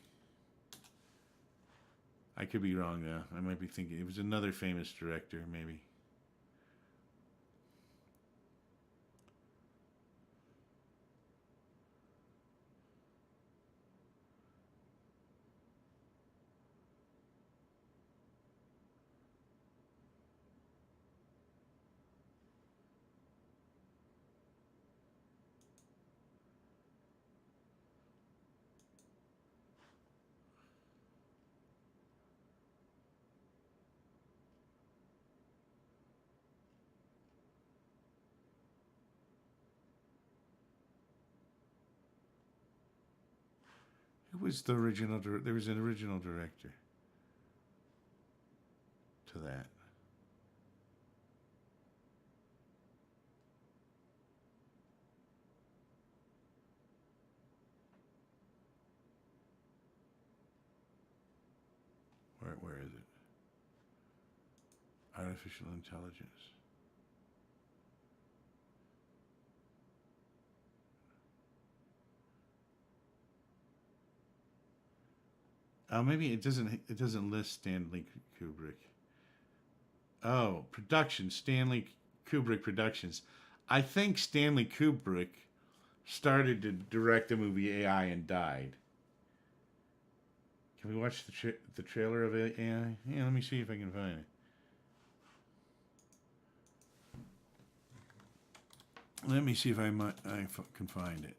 I could be wrong though. I might be thinking it was another famous director, maybe. Who was the original? There was an original director to that. Where is it? Artificial intelligence. Maybe it doesn't. It doesn't list Stanley Kubrick. Oh, production Stanley Kubrick Productions. I think Stanley Kubrick started to direct the movie AI and died. Can we watch the trailer of AI? Yeah, let me see if I can find it. Let me see if I can find it.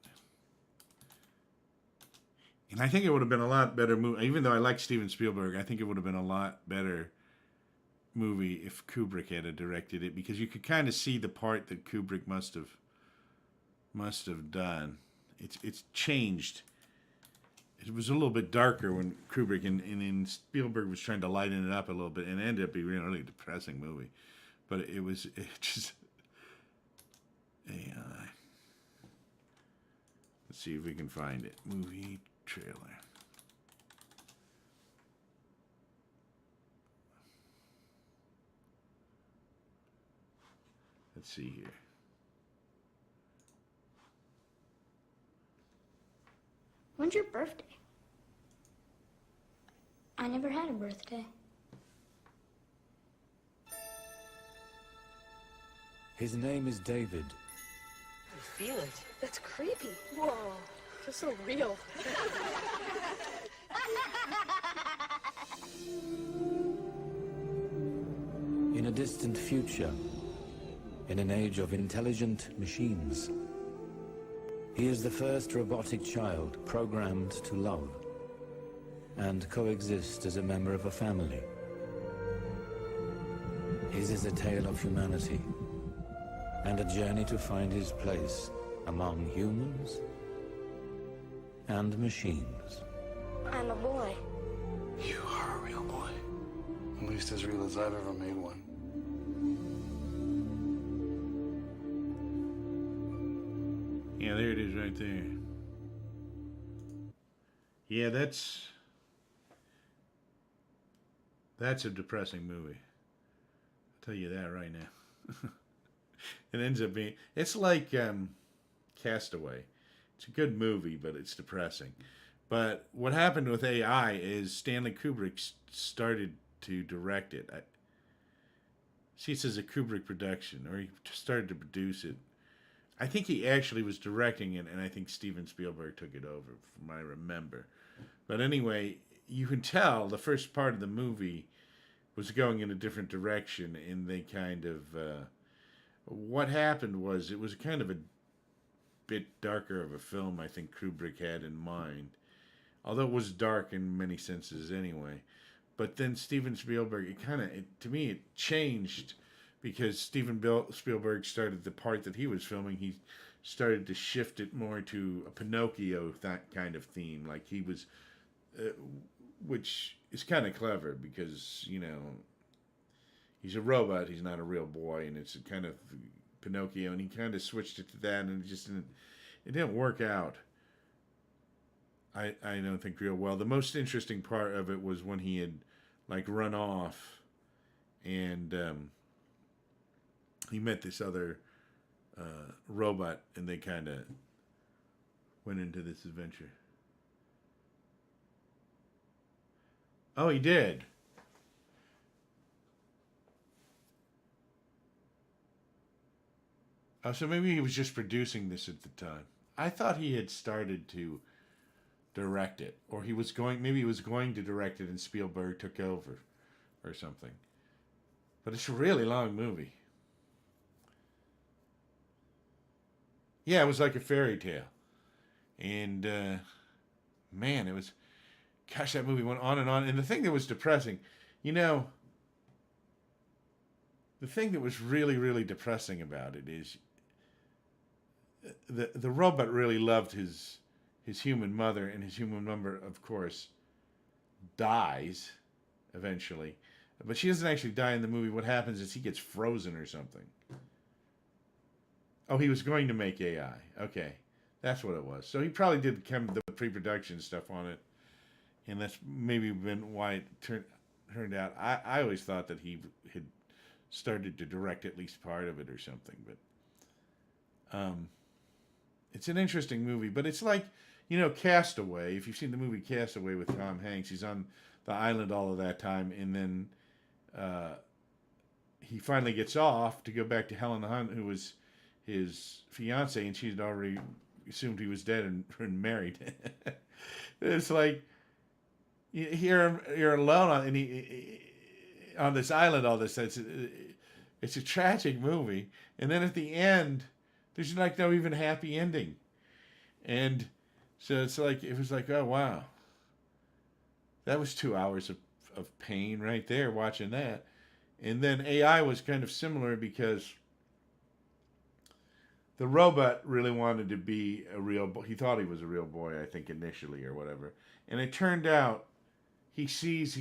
And I think it would have been a lot better movie. Even though I like Steven Spielberg, I think it would have been a lot better movie if Kubrick had directed it, because you could kind of see the part that Kubrick must have done. It's changed. It was a little bit darker when Kubrick and Spielberg was trying to lighten it up a little bit, and it ended up being a really depressing movie. But it just AI. Let's see if we can find it. Movie trailer. Let's see here. When's your birthday? I never had a birthday. His name is David. I feel it. That's creepy. Whoa, feels so real. In a distant future, in an age of intelligent machines, he is the first robotic child programmed to love and coexist as a member of a family. His is a tale of humanity and a journey to find his place among humans and machines. I'm a boy. You are a real boy. At least as real as I've ever made one. Yeah, there it is right there. Yeah, that's a depressing movie. I'll tell you that right now. It ends up being, it's like Castaway. It's a good movie, but it's depressing. But what happened with AI is Stanley Kubrick started to direct it. See, it says a Kubrick production, or he started to produce it. I think he actually was directing it, and I think Steven Spielberg took it over, from what I remember. But anyway, you can tell the first part of the movie was going in a different direction, and they kind of... what happened was, it was kind of a bit darker of a film I think Kubrick had in mind. Although it was dark in many senses anyway. But then Steven Spielberg, to me, it changed because Spielberg started the part that he was filming. He started to shift it more to a Pinocchio that kind of theme, like he was, which is kind of clever because, you know, he's a robot, he's not a real boy, and it's a kind of Pinocchio, and he kind of switched it to that, and it didn't work out. I don't think real well. The most interesting part of it was when he had like run off, and he met this other robot, and they kind of went into this adventure. Oh, he did. Oh, so maybe he was just producing this at the time. I thought he had started to direct it, or maybe he was going to direct it and Spielberg took over or something. But it's a really long movie. Yeah, it was like a fairy tale. And, man, it was... Gosh, that movie went on. And the thing that was depressing, you know... The thing that was really, really depressing about it is... The robot really loved his human mother, and his human mother, of course, dies eventually. But she doesn't actually die in the movie. What happens is he gets frozen or something. Oh, he was going to make AI. Okay, that's what it was. So he probably did the pre-production stuff on it, and that's maybe been why it turned out. I always thought that he had started to direct at least part of it or something, but it's an interesting movie. But it's like, you know, Castaway. If you've seen the movie Castaway with Tom Hanks, he's on the island all of that time, and then he finally gets off to go back to Helen Hunt, who was his fiance, and she'd already assumed he was dead and married. It's like you're alone on this island. All this, it's a tragic movie, and then at the end, there's like no even happy ending, and so it's like it was like, oh wow, that was 2 hours of pain right there watching that. And then AI was kind of similar because the robot really wanted to be a real boy. He thought he was a real boy, I think, initially or whatever. And it turned out he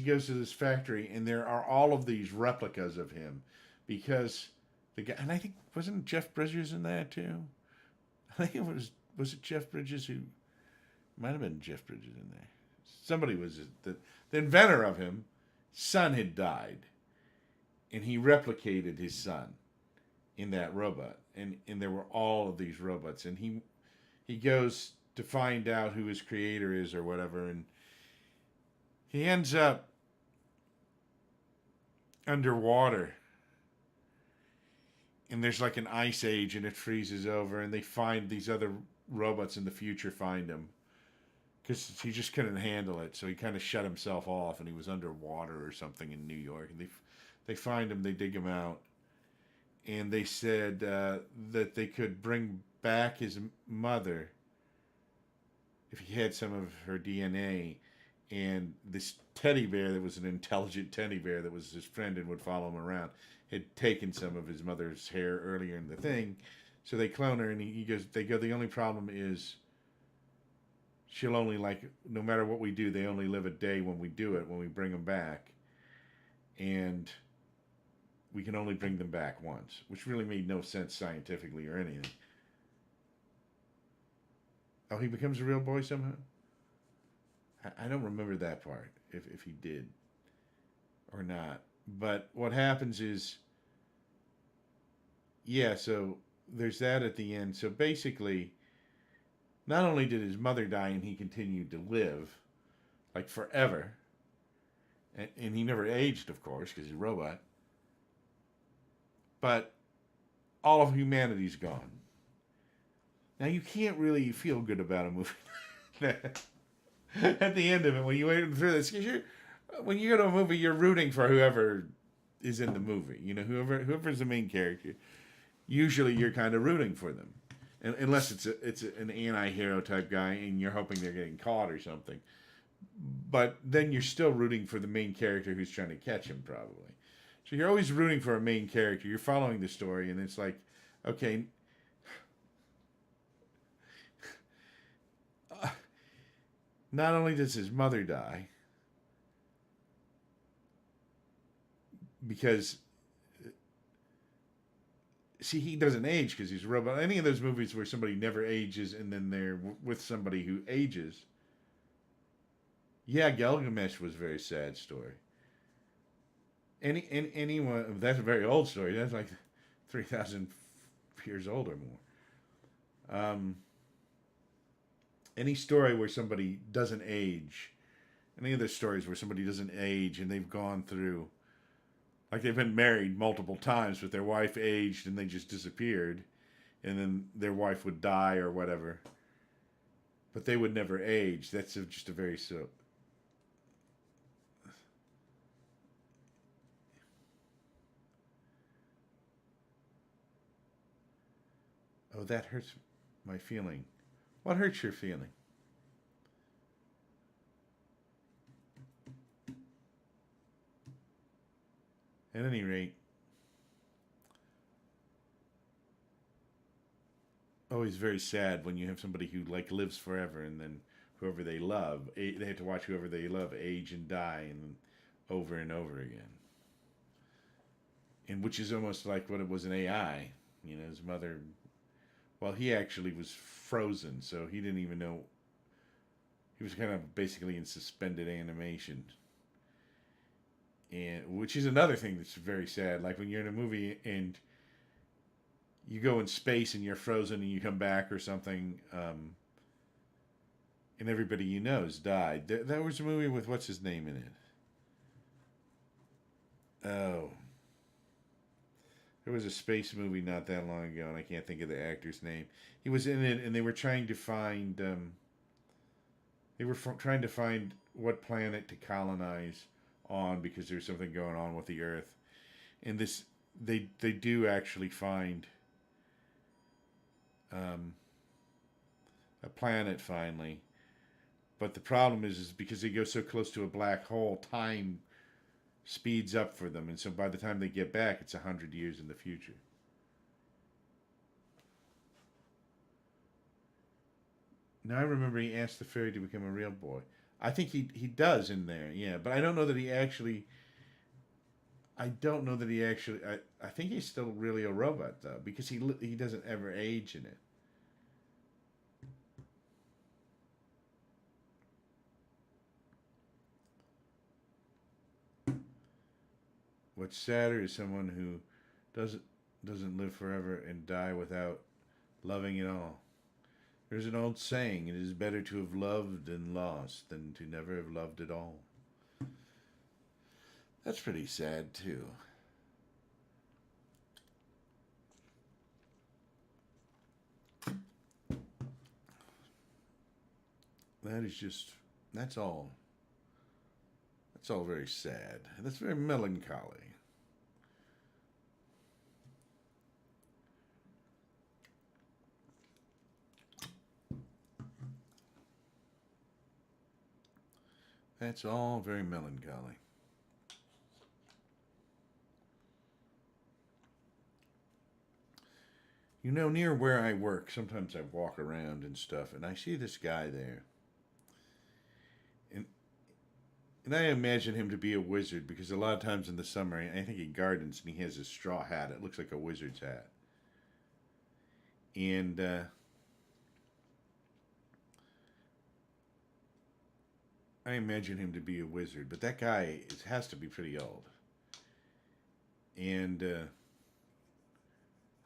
goes to this factory, and there are all of these replicas of him because the guy, and I think, wasn't Jeff Bridges in that too? I think was it Jeff Bridges who, might have been Jeff Bridges in there. Somebody was, the inventor of him, son had died, and he replicated his son in that robot, and there were all of these robots, and he goes to find out who his creator is or whatever, and he ends up underwater, and there's like an ice age, and it freezes over, and they find these other robots in the future find him because he just couldn't handle it, so he kind of shut himself off, and he was underwater or something in New York, and they find him, they dig him out, and they said that they could bring back his mother if he had some of her DNA. And this teddy bear that was an intelligent teddy bear that was his friend and would follow him around had taken some of his mother's hair earlier in the thing. So they clone her, and he goes, the only problem is she'll only, like, no matter what we do, they only live a day when we do it, when we bring them back. And we can only bring them back once, which really made no sense scientifically or anything. Oh, he becomes a real boy somehow? I don't remember that part, if he did or not. But what happens is, yeah, so there's that at the end. So basically, not only did his mother die and he continued to live, like forever, and he never aged, of course, because he's a robot, but all of humanity's gone. Now, you can't really feel good about a movie like that. At the end of it, when you wait through this, when you go to a movie, you're rooting for whoever is in the movie. You know, whoever's the main character. Usually, you're kind of rooting for them, unless it's an anti-hero type guy, and you're hoping they're getting caught or something. But then you're still rooting for the main character who's trying to catch him, probably. So you're always rooting for a main character. You're following the story, and it's like, okay. Not only does his mother die, because, see, he doesn't age because he's a robot. Any of those movies where somebody never ages and then they're with somebody who ages. Yeah, Gilgamesh was a very sad story. Anyone, that's a very old story. That's like 3,000 years old or more. Any story where somebody doesn't age, any of those stories where somebody doesn't age and they've gone through, like they've been married multiple times, but their wife aged and they just disappeared, and then their wife would die or whatever, but they would never age. That's just a very Oh, that hurts my feeling. What hurts your feeling? At any rate, always very sad when you have somebody who like lives forever, and then whoever they love, they have to watch whoever they love age and die, and over and over again. And which is almost like what it was in AI. You know, his mother. Well, he actually was frozen, so he didn't even know. He was kind of basically in suspended animation. And which is another thing that's very sad. Like when you're in a movie and you go in space and you're frozen and you come back or something, and everybody you know has died. That was a movie with what's his name in it? Oh. There was a space movie not that long ago, and I can't think of the actor's name. He was in it, and they were trying to find. Trying to find what planet to colonize on because there's something going on with the Earth, and this they do actually find a planet finally, but the problem is because they go so close to a black hole, time speeds up for them, and so by the time they get back, it's 100 years in the future. Now I remember he asked the fairy to become a real boy. I think he does in there, yeah, but I don't know that he actually. I don't know that he actually. I think he's still really a robot though, because he doesn't ever age in it. What's sadder is someone who doesn't live forever and die without loving at all. There's an old saying, it is better to have loved and lost than to never have loved at all. That's pretty sad too. that is just, that's all. That's all very sad. That's very melancholy. That's all very melancholy. You know, near where I work, sometimes I walk around and stuff, and I see this guy there. And I imagine him to be a wizard because a lot of times in the summer, I think he gardens and he has a straw hat. It looks like a wizard's hat. And I imagine him to be a wizard, but that guy has to be pretty old. And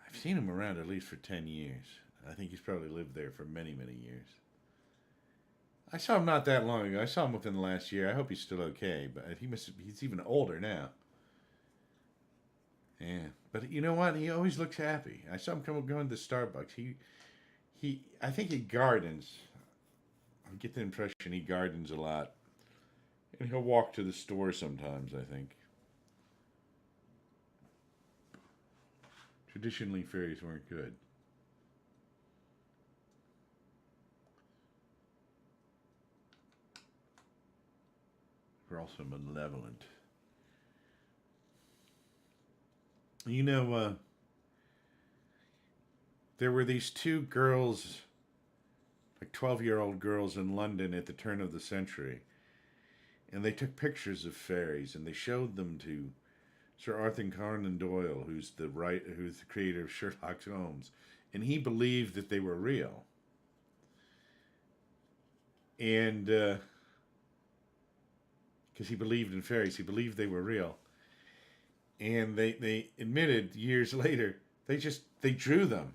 I've seen him around at least for 10 years. I think he's probably lived there for many, many years. I saw him not that long ago. I saw him within the last year. I hope he's still okay, but he's even older now. Yeah, but you know what? He always looks happy. I saw him going to Starbucks. I think he gardens. I get the impression he gardens a lot. And he'll walk to the store sometimes, I think. Traditionally, fairies weren't good. They're also malevolent. You know, there were these two girls, like 12-year-old girls in London at the turn of the century, and they took pictures of fairies and they showed them to Sir Arthur Conan Doyle, who's the creator of Sherlock Holmes, and he believed that they were real. And because he believed in fairies, he believed they were real. And they admitted years later they drew them,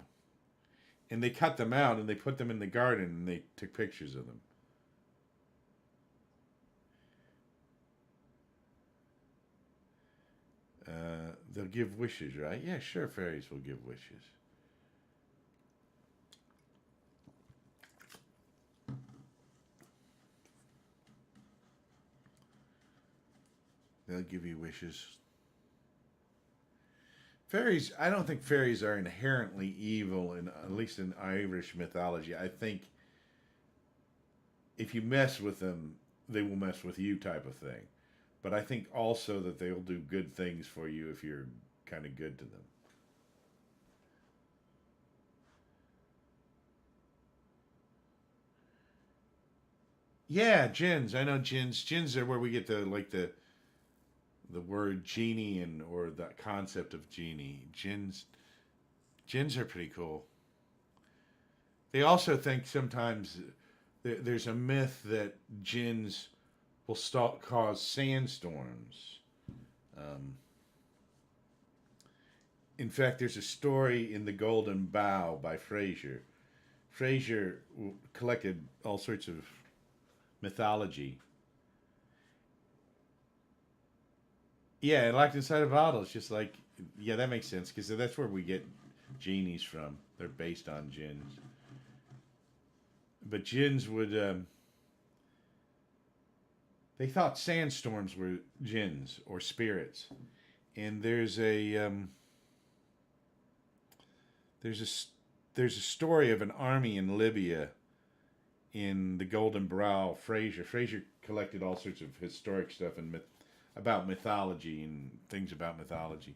and they cut them out and they put them in the garden and they took pictures of them. They'll give wishes, right? Yeah, sure, fairies will give wishes. They'll give you wishes. Fairies, I don't think fairies are inherently evil, at least in Irish mythology. I think if you mess with them, they will mess with you, type of thing. But I think also that they'll do good things for you if you're kind of good to them. Yeah, jinns. I know jinns. Jinns are where we get the word genie or the concept of genie. Jinns are pretty cool. They also think sometimes there's a myth that jinns will cause sandstorms. In fact, there's a story in The Golden Bough by Fraser. Fraser collected all sorts of mythology. Yeah, locked inside a bottle. It's just like, yeah, that makes sense because that's where we get genies from. They're based on jinns. But jinns would, they thought sandstorms were jinns or spirits. And there's a story of an army in Libya in The Golden Bough. Fraser collected all sorts of historic stuff and about mythology and things about mythology.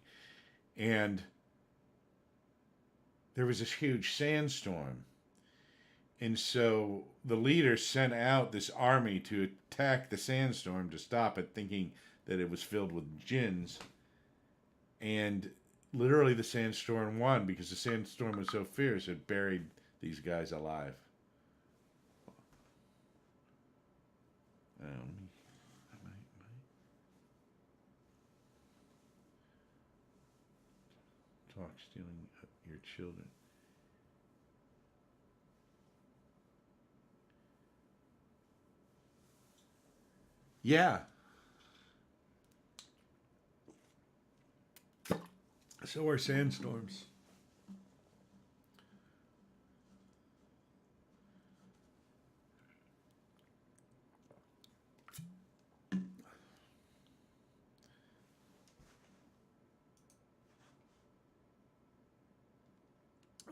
And there was this huge sandstorm. And so the leader sent out this army to attack the sandstorm to stop it, thinking that it was filled with jinns. And literally the sandstorm won because the sandstorm was so fierce it buried these guys alive. Talk stealing your children. Yeah. So are sandstorms.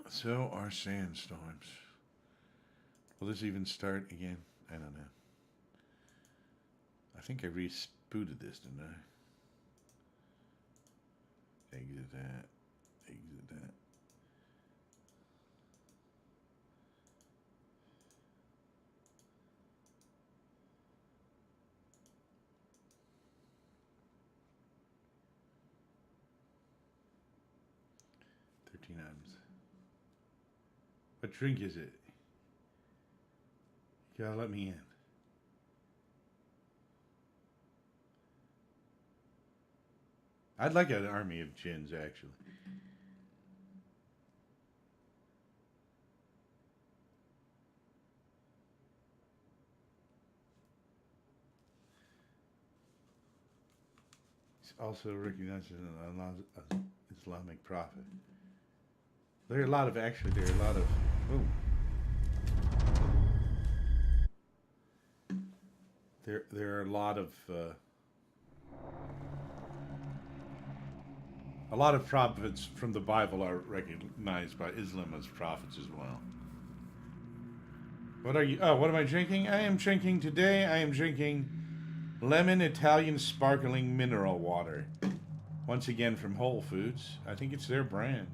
So are sandstorms. Will this even start again? I don't know. I think I rebooted this, didn't I? Exit that. Exit that. items. What drink is it? You gotta let me in. I'd like an army of gins, actually. He's also recognized as an Islamic prophet. There are a lot of, oh. There are a lot of prophets from the Bible are recognized by Islam as prophets as well. What are you? Oh, what am I drinking? I am drinking lemon Italian sparkling mineral water. Once again from Whole Foods. I think it's their brand.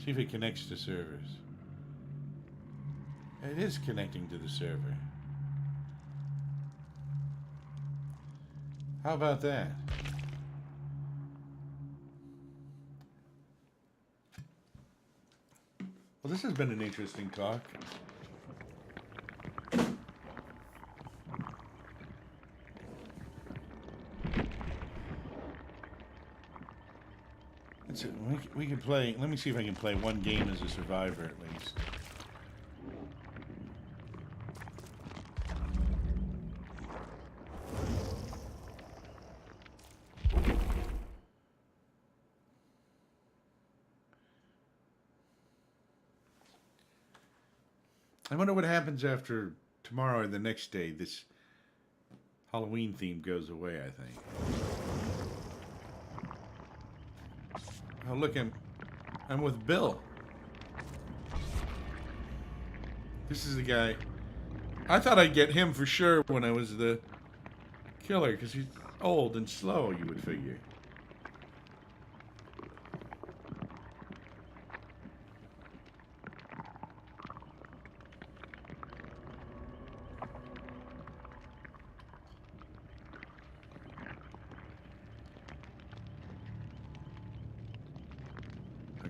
See if it connects to servers. It is connecting to the server. How about that? Well, this has been an interesting talk. We can play. Let me see if I can play one game as a survivor at least. I wonder what happens after tomorrow or the next day. This Halloween theme goes away, I think. Oh, look, I'm with Bill. This is the guy. I thought I'd get him for sure when I was the killer, because he's old and slow, you would figure.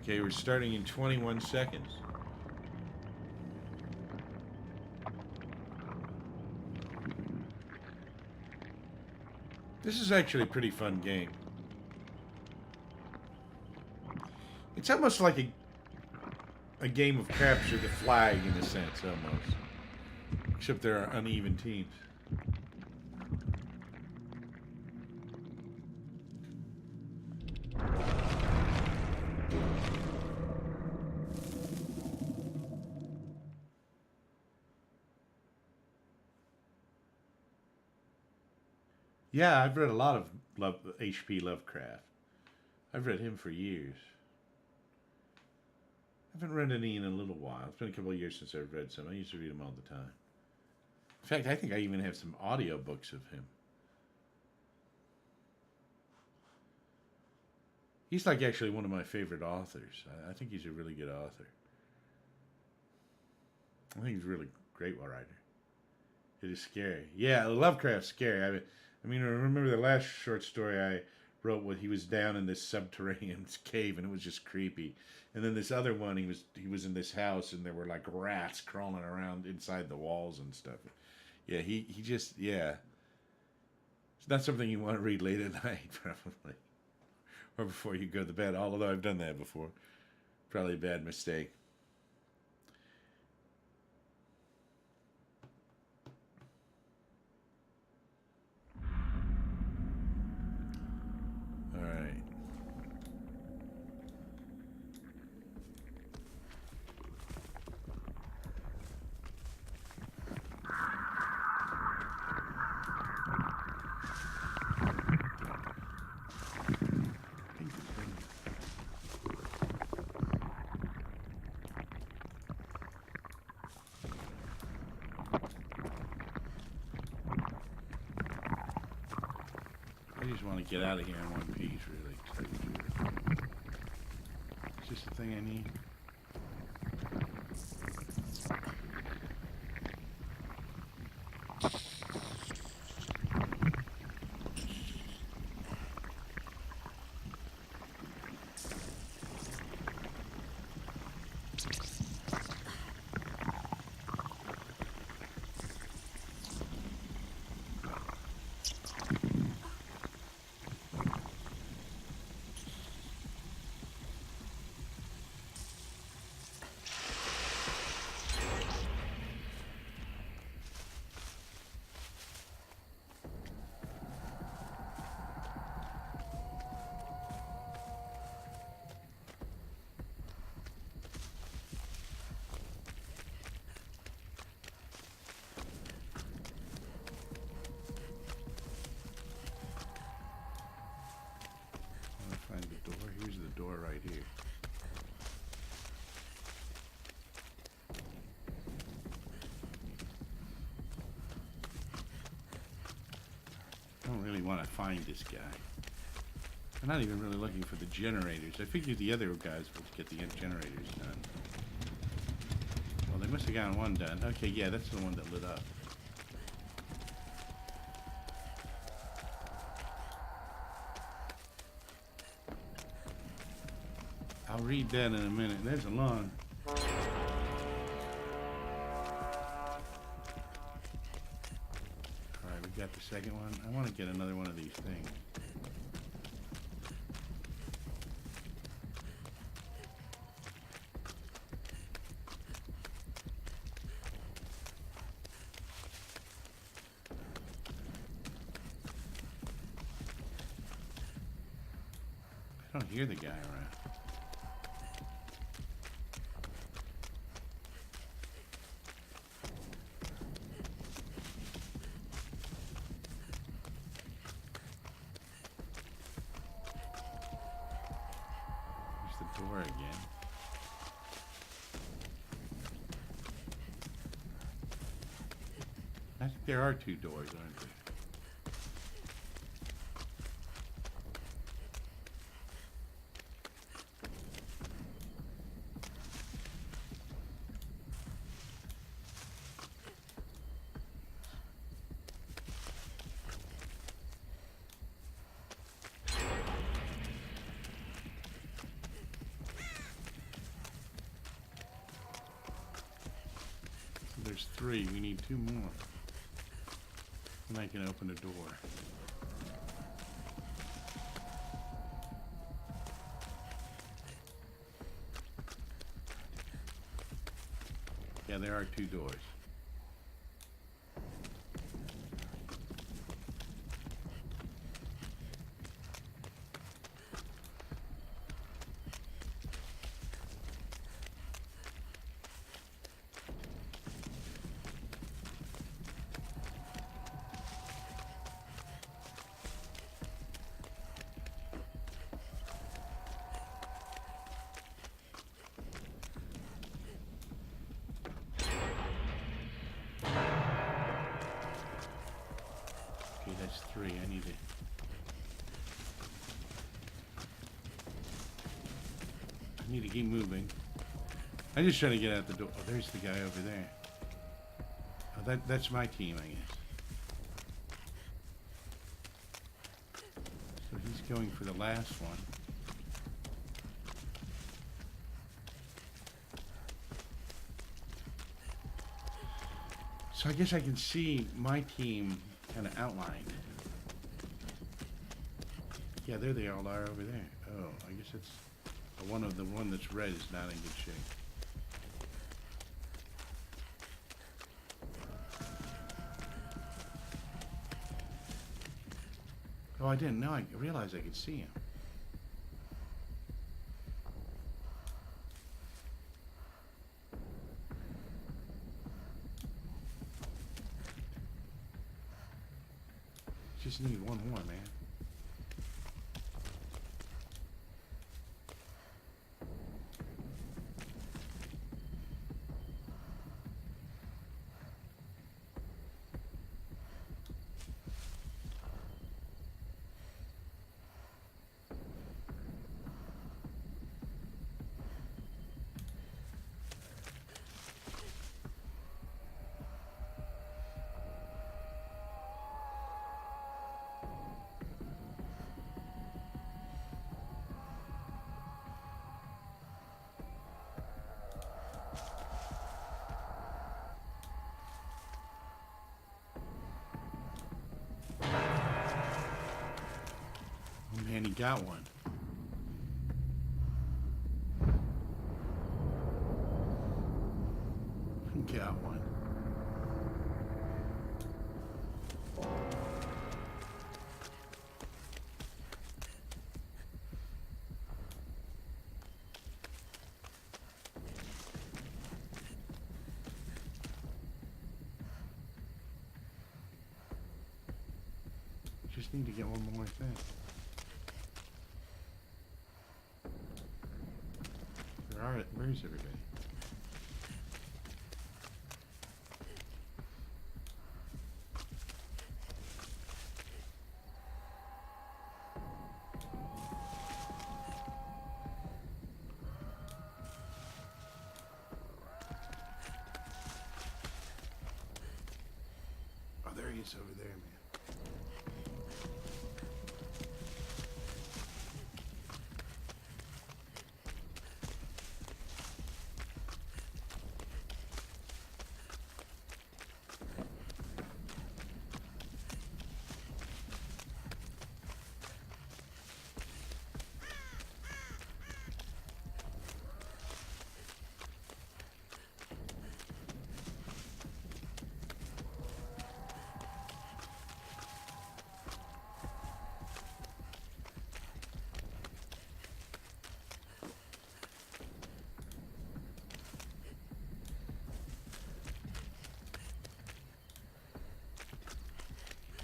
Okay, we're starting in 21 seconds. This is actually a pretty fun game. It's almost like a game of capture the flag in a sense, almost. Except there are uneven teams. Yeah, I've read a lot of H.P. Lovecraft. I've read him for years. I haven't read any in a little while. It's been a couple of years since I've read some. I used to read them all the time. In fact, I think I even have some audiobooks of him. He's like actually one of my favorite authors. I think he's a really good author. I think he's a really great writer. It is scary. Yeah, Lovecraft's scary. I mean, I remember the last short story I wrote when he was down in this subterranean cave, and it was just creepy. And then this other one, he was in this house, and there were like rats crawling around inside the walls and stuff. Yeah, he just, yeah. It's not something you want to read late at night, probably. Or before you go to bed, although I've done that before. Probably a bad mistake. I just want to get out of here in one piece, really. to tell you the truth. Is this the thing I need? Find the door. Here's the door right here. I don't really want to find this guy. I'm not even really looking for the generators. I figured the other guys would get the generators done. Well, they must have gotten one done. Okay, yeah, that's the one that lit up. I'll read that in a minute. There's a long. Alright, we got the second one. I want to get another one of these things. I don't hear the guy around. Door again. I think there are two doors, aren't there? There's three. We need two more. And I can open the door. Yeah, there are two doors. Okay, that's three. I need it. I need to keep moving. I'm just trying to get out the door. Oh, there's the guy over there. Oh, that's my team, I guess. So he's going for the last one. So I guess I can see my team kind of outlined. Yeah, there they all are over there. Oh, I guess it's the one that's red is not in good shape. Oh, I didn't know. I realized I could see him. Just need one more, man. And he got one. He got one. Just need to get one more thing. Where is everybody? Oh, there he is over there, man.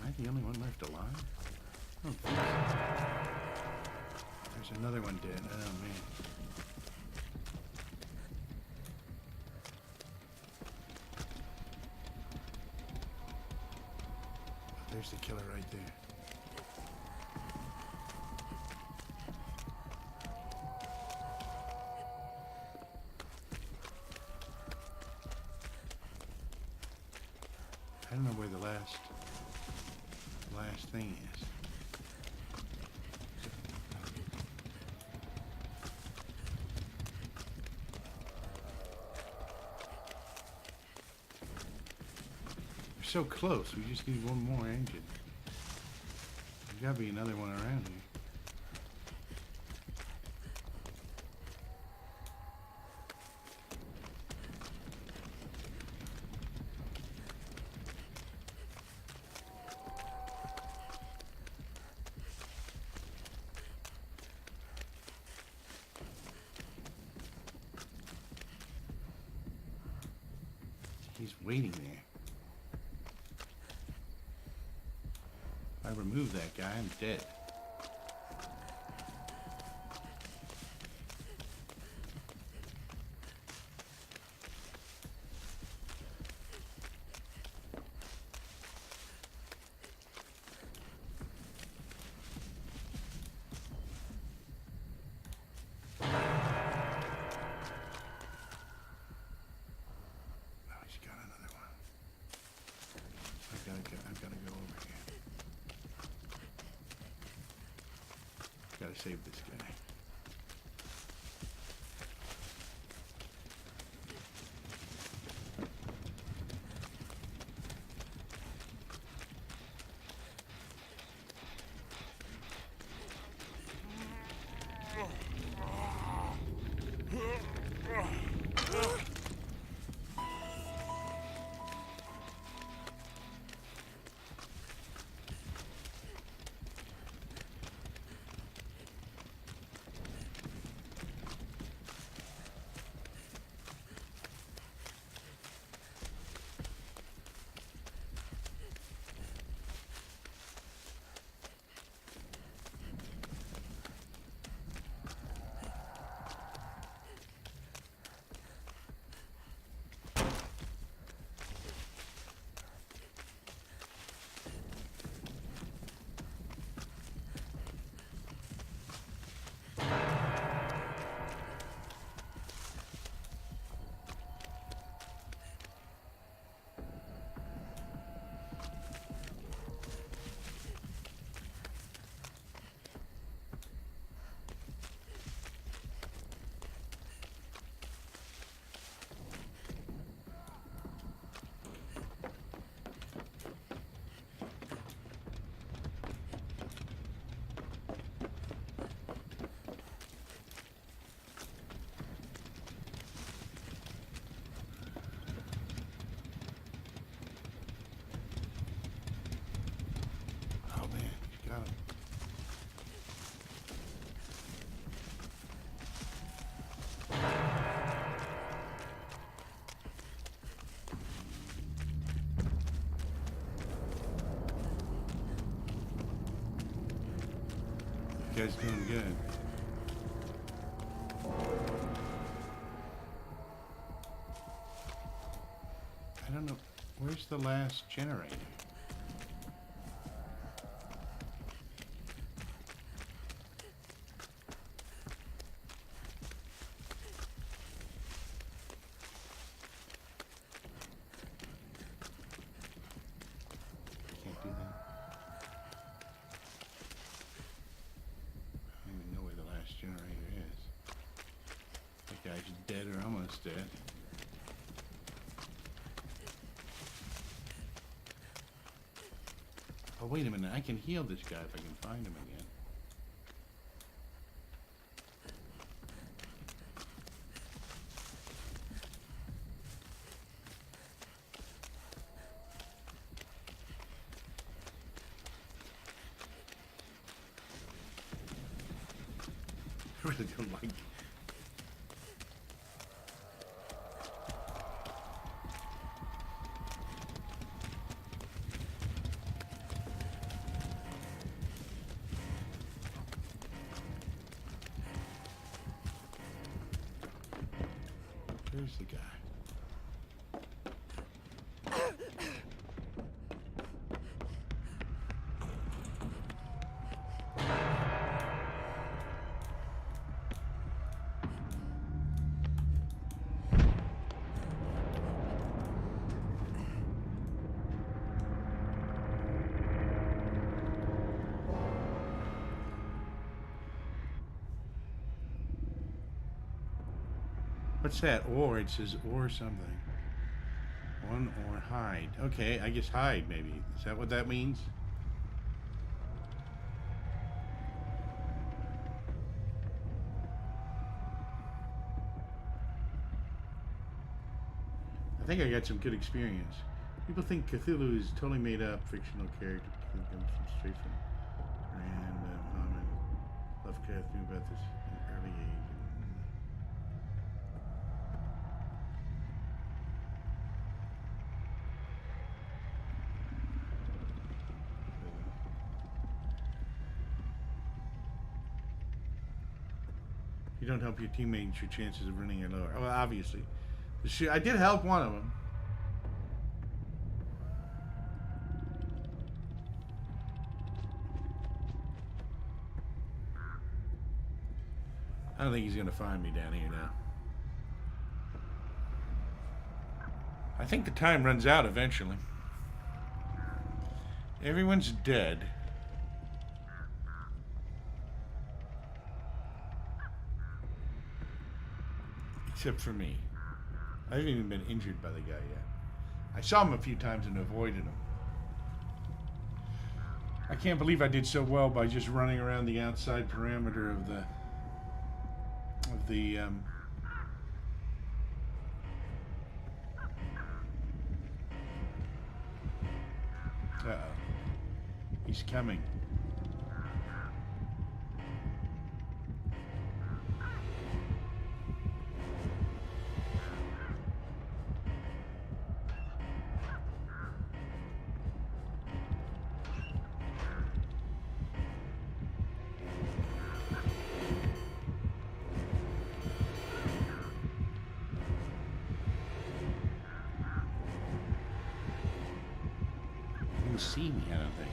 Am I the only one left alive? Oh, there's another one dead. Oh, man. There's the killer right there. I don't know where the last thing is. We're so close. We just need one more engine. There's gotta be another one around here. He's waiting there. If I remove that guy, I'm dead. I've got to go over here. Gotta save this guy. You guys doing good. I don't know. Where's the last generator? Can't do that. I don't even know where the last generator is. That guy's dead or almost dead. Oh, wait a minute. I can heal this guy if I can find him again. I really don't like. Where's the guy? What's that? Or, it says or something. One or hide. Okay, I guess hide maybe. Is that what that means? I think I got some good experience. People think Cthulhu is totally made up fictional character. Think comes straight from Rand Lovecraft knew about this in an early age. If you don't help your teammates, your chances of winning are lower. Well, obviously. I did help one of them. I don't think he's going to find me down here now. I think the time runs out eventually. Everyone's dead. Except for me. I haven't even been injured by the guy yet. I saw him a few times and avoided him. I can't believe I did so well by just running around the outside parameter of the uh-oh. He's coming. See me, I don't think.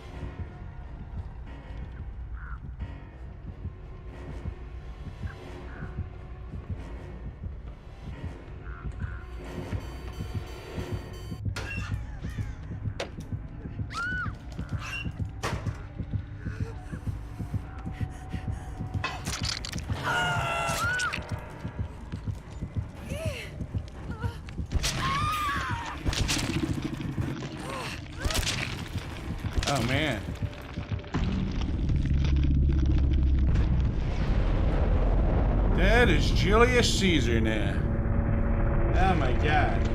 Oh man. That is Julius Caesar now. Oh my God.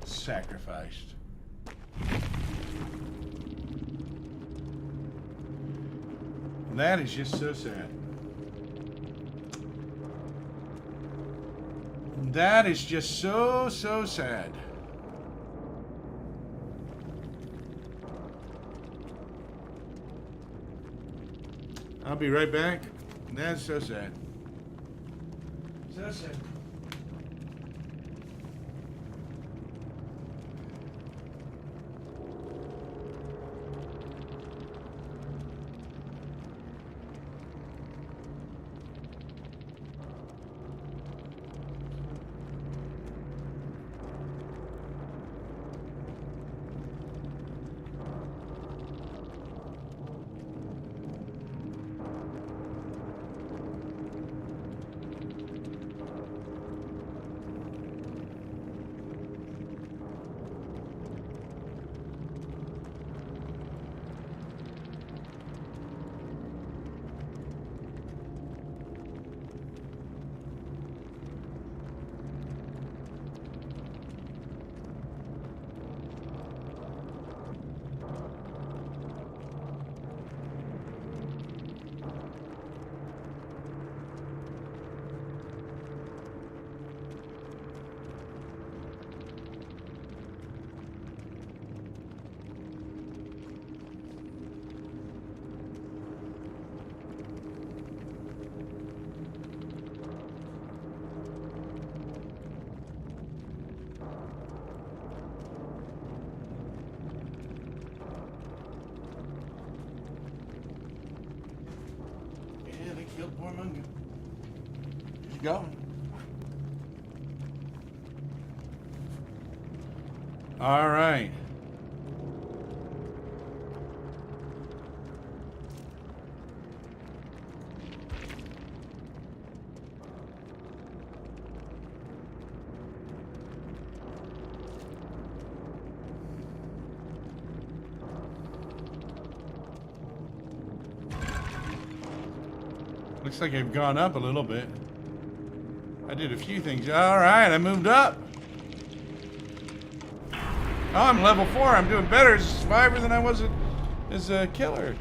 Sacrificed. That is just so sad. That is just so sad. I'll be right back. That's so sad. So sad. Yeah, they killed poor Mungo. He's gone. All right. Looks like I've gone up a little bit. I did a few things. All right, I moved up. Oh, I'm level 4. I'm doing better as a survivor than I was as a killer.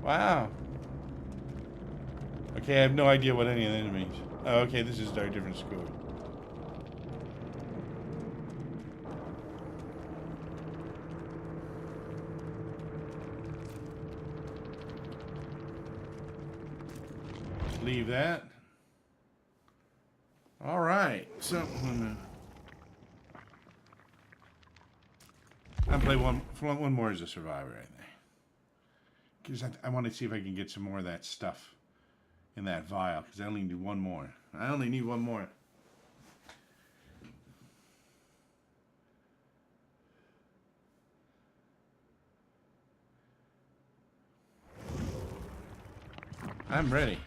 Wow. Okay, I have no idea what any of that means. Oh, okay, this is a different score. Leave that. All right, so I'll play one more as a survivor, I think, because I want to see if I can get some more of that stuff in that vial. Because I only need one more. I only need one more. I'm ready.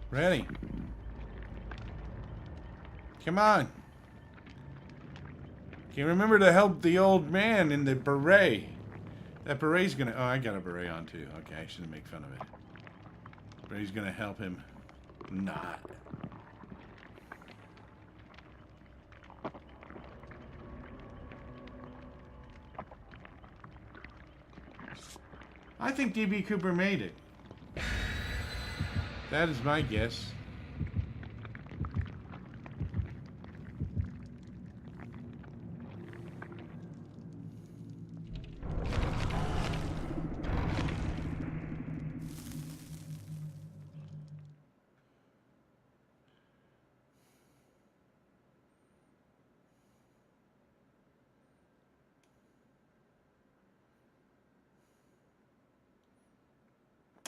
Ready. Come on. Okay, remember to help the old man in the beret. That beret's gonna... Oh, I got a beret on too. Okay, I shouldn't make fun of it. Beret's gonna help him not. I think D.B. Cooper made it. That is my guess.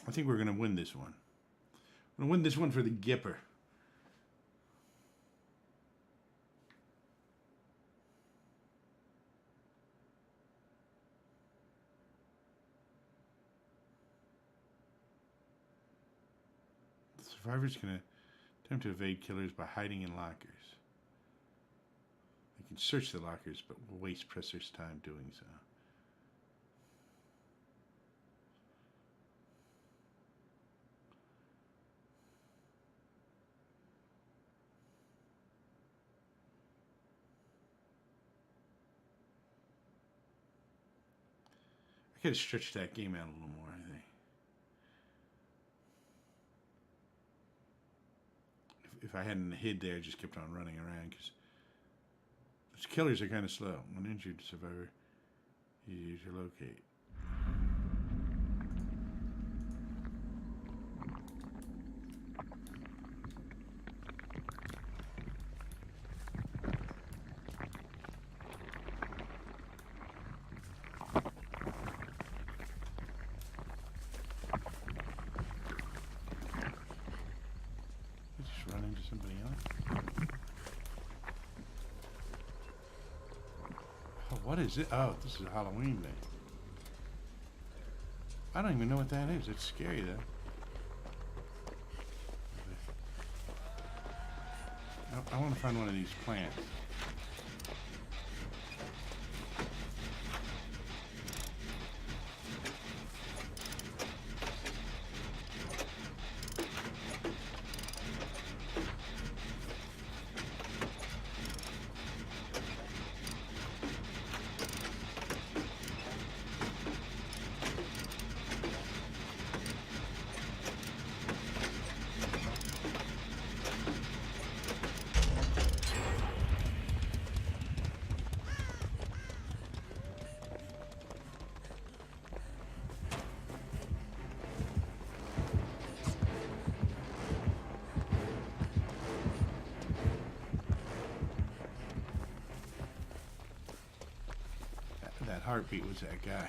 I think we're going to win this one. I'm going to win this one for the Gipper. The survivor's going to attempt to evade killers by hiding in lockers. They can search the lockers, but will waste precious time doing so. I could have stretched that game out a little more, I think. If I hadn't hid there, just kept on running around, because those killers are kind of slow. When injured, survivor easy to locate. Just run into somebody else. Oh, what is it? Oh, this is a Halloween thing. I don't even know what that is. It's scary though. I want to find one of these plants. That heartbeat was that guy.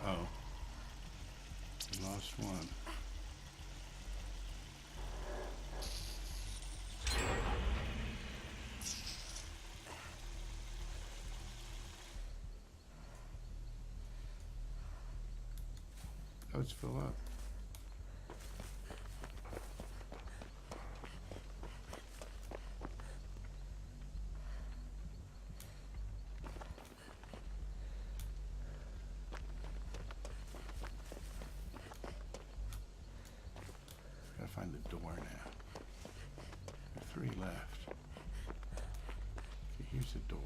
Uh-oh. We lost one. Oh, it's fill up. Gotta find the door now. There are 3 left. Okay, here's the door.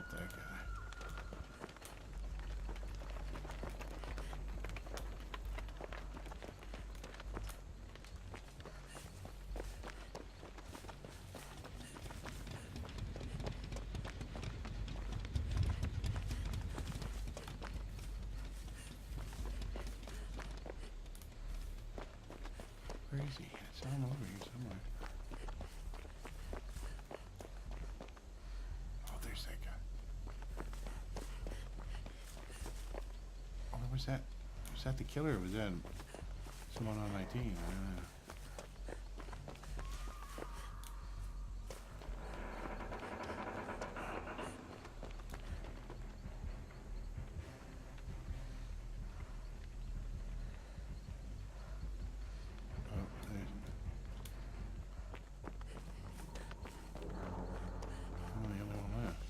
assault that guy. Where is he? I saw him over here somewhere. Oh, there's that guy. Oh, was that? Was that the killer or was that someone on my team? I don't know. Oh, there's... Oh, the other one left.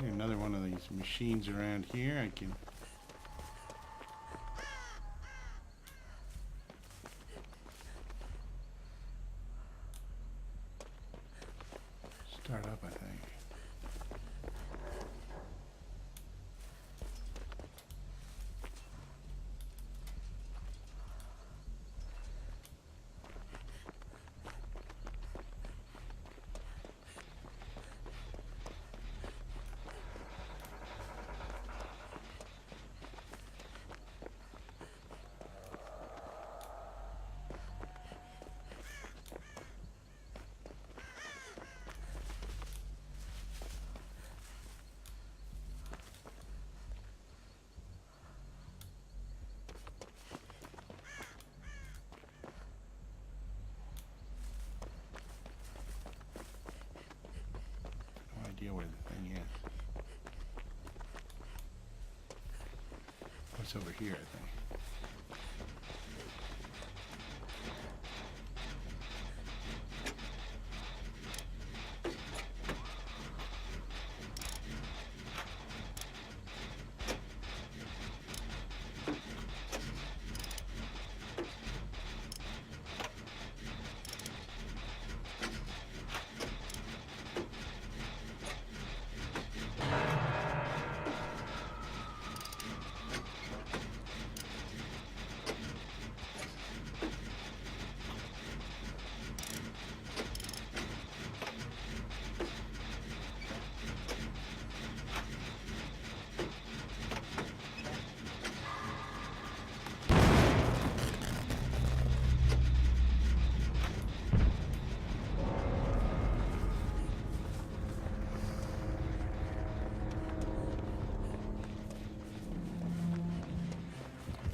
Okay, another one of these machines around here. I can start up, I think. No idea where the thing is. What's over here, I think.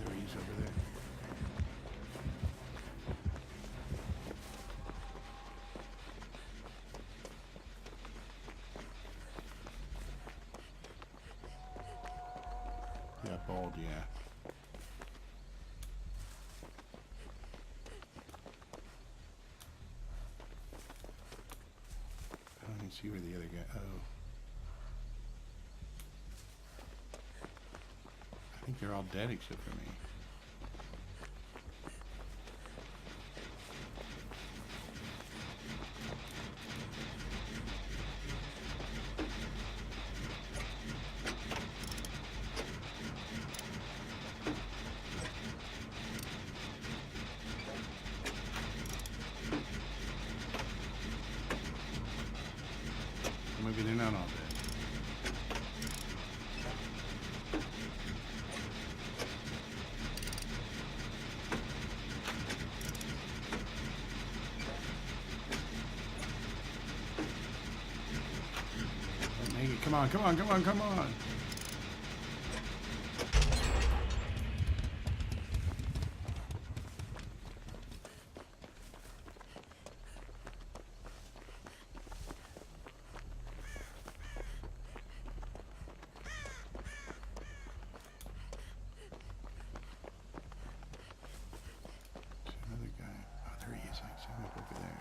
There he is over there. Yeah, bald, yeah. I don't even see where the other guy. Oh. I think they're all dead except for me. maybe they're not all dead. Make it. Come on, come on, come on, come on. Another guy. Oh, there he is. I see him up over there.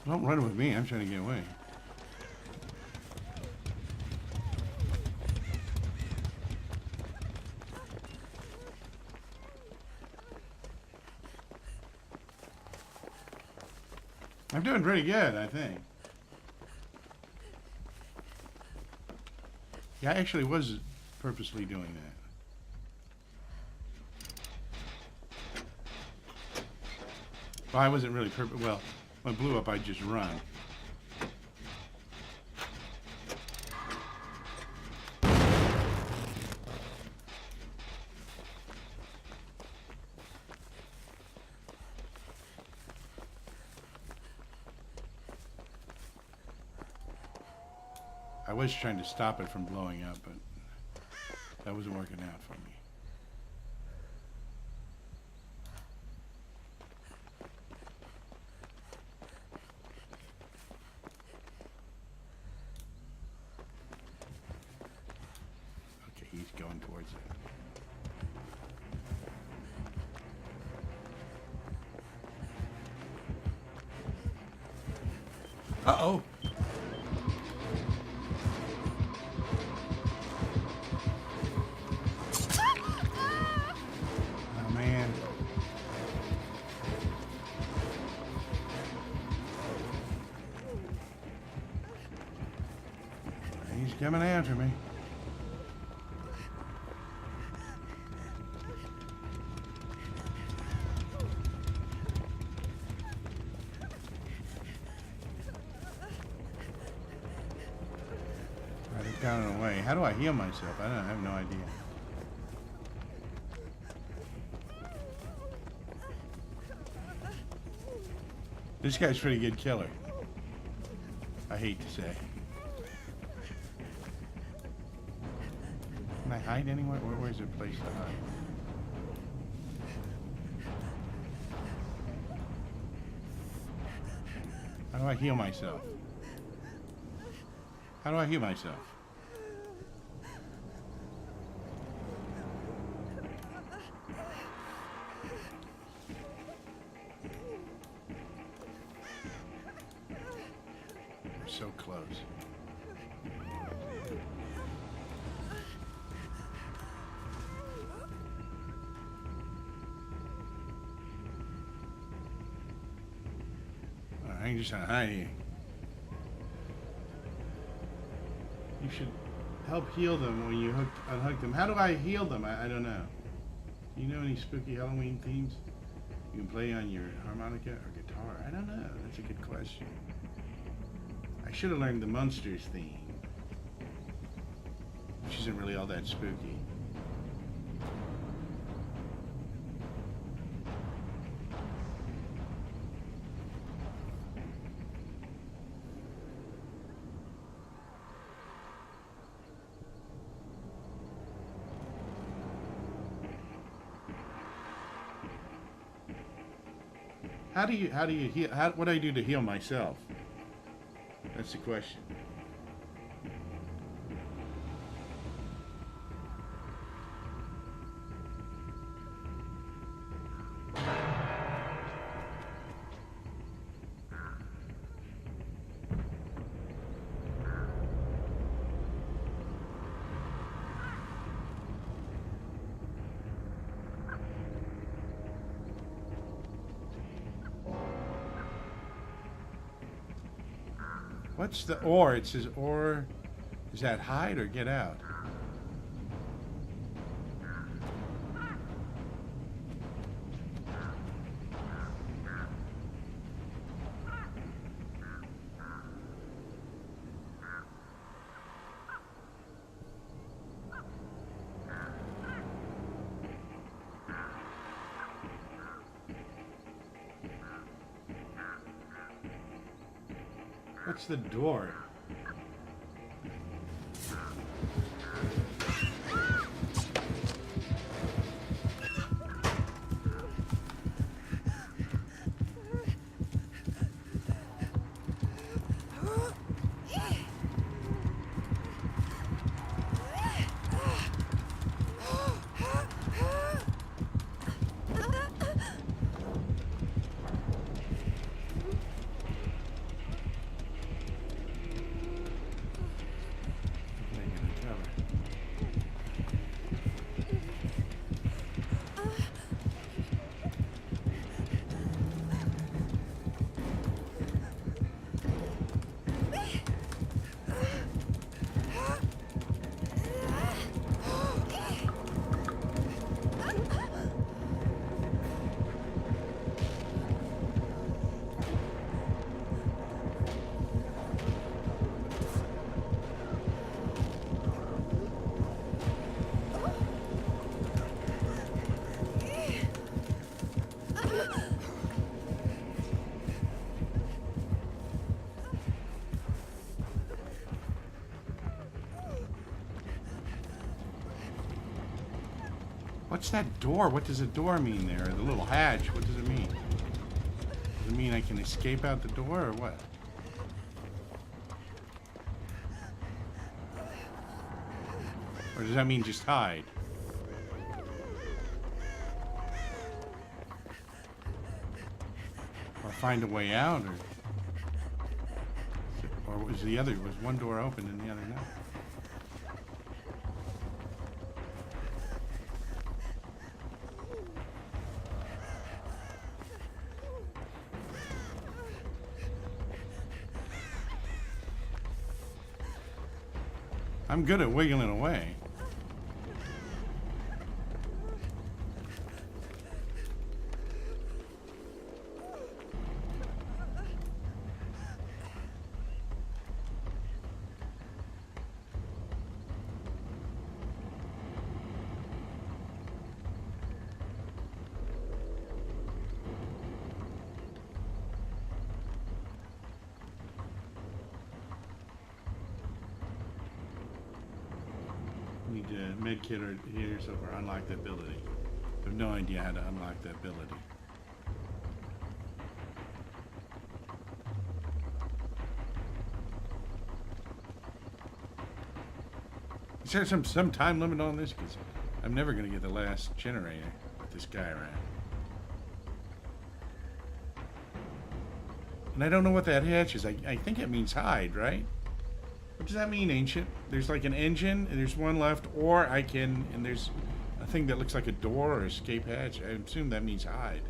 Don't run with me. I'm trying to get away. I'm doing pretty good, I think. Yeah, I actually was purposely doing that. Well, I wasn't really well, when it blew up, I just run. I was trying to stop it from blowing up, but that wasn't working out for me. Okay, he's going towards it. Uh-oh! He's coming after me. Right, it's down and away. How do I heal myself? I have no idea. This guy's a pretty good killer. I hate to say. Can I hide anywhere? Where's a place to hide? How do I heal myself? How do I heal myself? We're so close. I'm just trying to hide here. You should help heal them when you unhook them. How do I heal them? I don't know. Do you know any spooky Halloween themes you can play on your harmonica or guitar? I don't know. That's a good question. I should have learned the Munsters theme, which isn't really all that spooky. How do you heal? What do I do to heal myself? That's the question. What's the or? It says or. Is that hide or get out? What's the door? What's that door? What does a door mean there? The little hatch, what does it mean? Does it mean I can escape out the door or what? Or does that mean just hide? Or find a way out? Or was the other, was one door open and the other not? I'm good at wiggling away. Need a med kit or here so or unlock the ability. I have no idea how to unlock that ability. Is there some time limit on this? Because I'm never going to get the last generator with this guy around. And I don't know what that hatch is. I think it means hide, right? What does that mean, Ancient? There's like an engine, and there's one left, or I can, and there's a thing that looks like a door or escape hatch. I assume that means hide.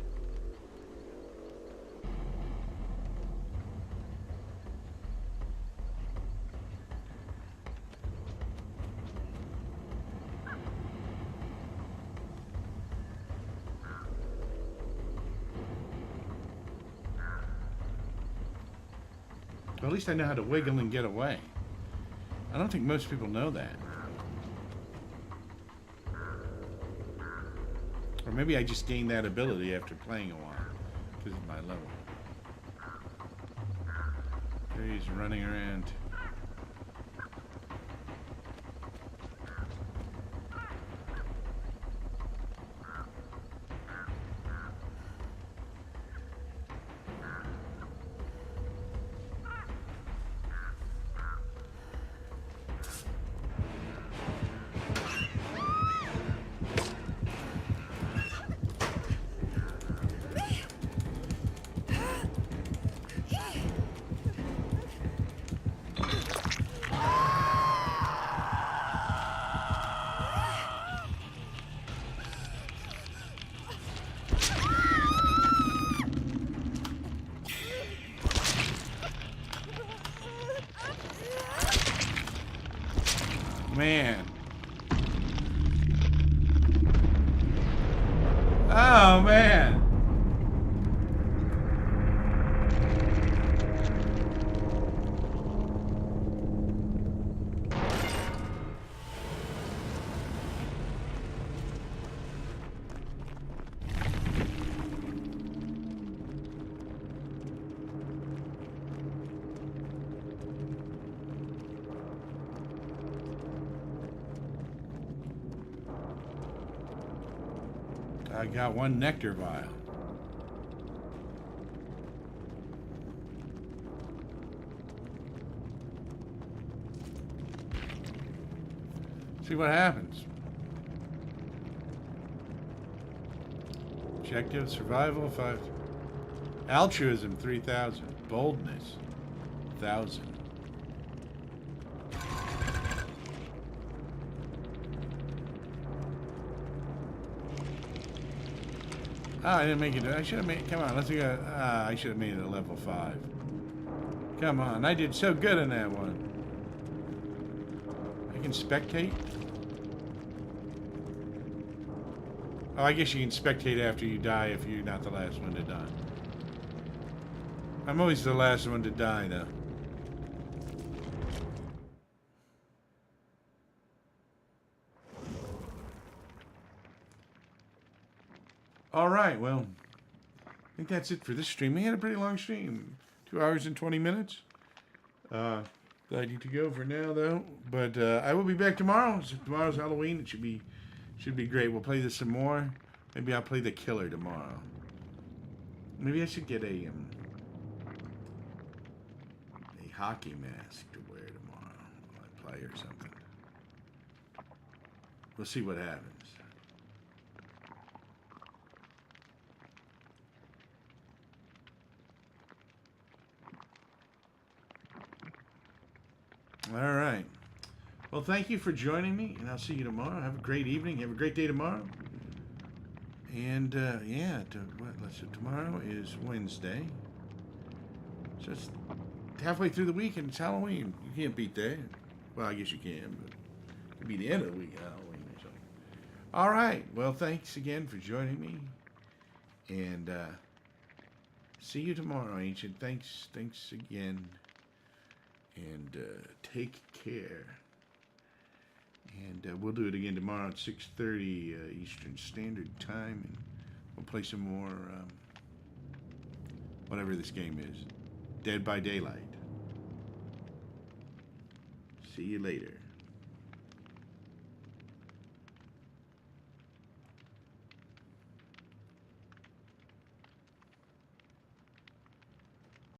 Well, at least I know how to wiggle and get away. I don't think most people know that. Or maybe I just gained that ability after playing a while because of my level. There he's running around. man. Oh, man. I got one nectar vial. See what happens. Objective survival 5. Altruism 3,000. Boldness 1,000. Oh, I didn't make it. I should have made. Come on, let's go. I should have made it a level 5. Come on, I did so good in that one. I can spectate. Oh, I guess you can spectate after you die if you're not the last one to die. I'm always the last one to die, though. All right, well, I think that's it for this stream. We had a pretty long stream, 2 hours and 20 minutes. Glad you to go for now, though. But I will be back tomorrow. So tomorrow's Halloween. It should be great. We'll play this some more. Maybe I'll play the killer tomorrow. Maybe I should get a hockey mask to wear tomorrow when I play or something. We'll see what happens. All right. Well, thank you for joining me, and I'll see you tomorrow. Have a great evening. Have a great day tomorrow. And, yeah, tomorrow is Wednesday. Just halfway through the week, and it's Halloween. You can't beat that. Well, I guess you can, but it could be the end of the week, Halloween or something. All right. Well, thanks again for joining me. And, see you tomorrow, Ancient. Thanks again. And take care. And we'll do it again tomorrow at 6:30 Eastern Standard Time. And we'll play some more, whatever this game is. Dead by Daylight. See you later.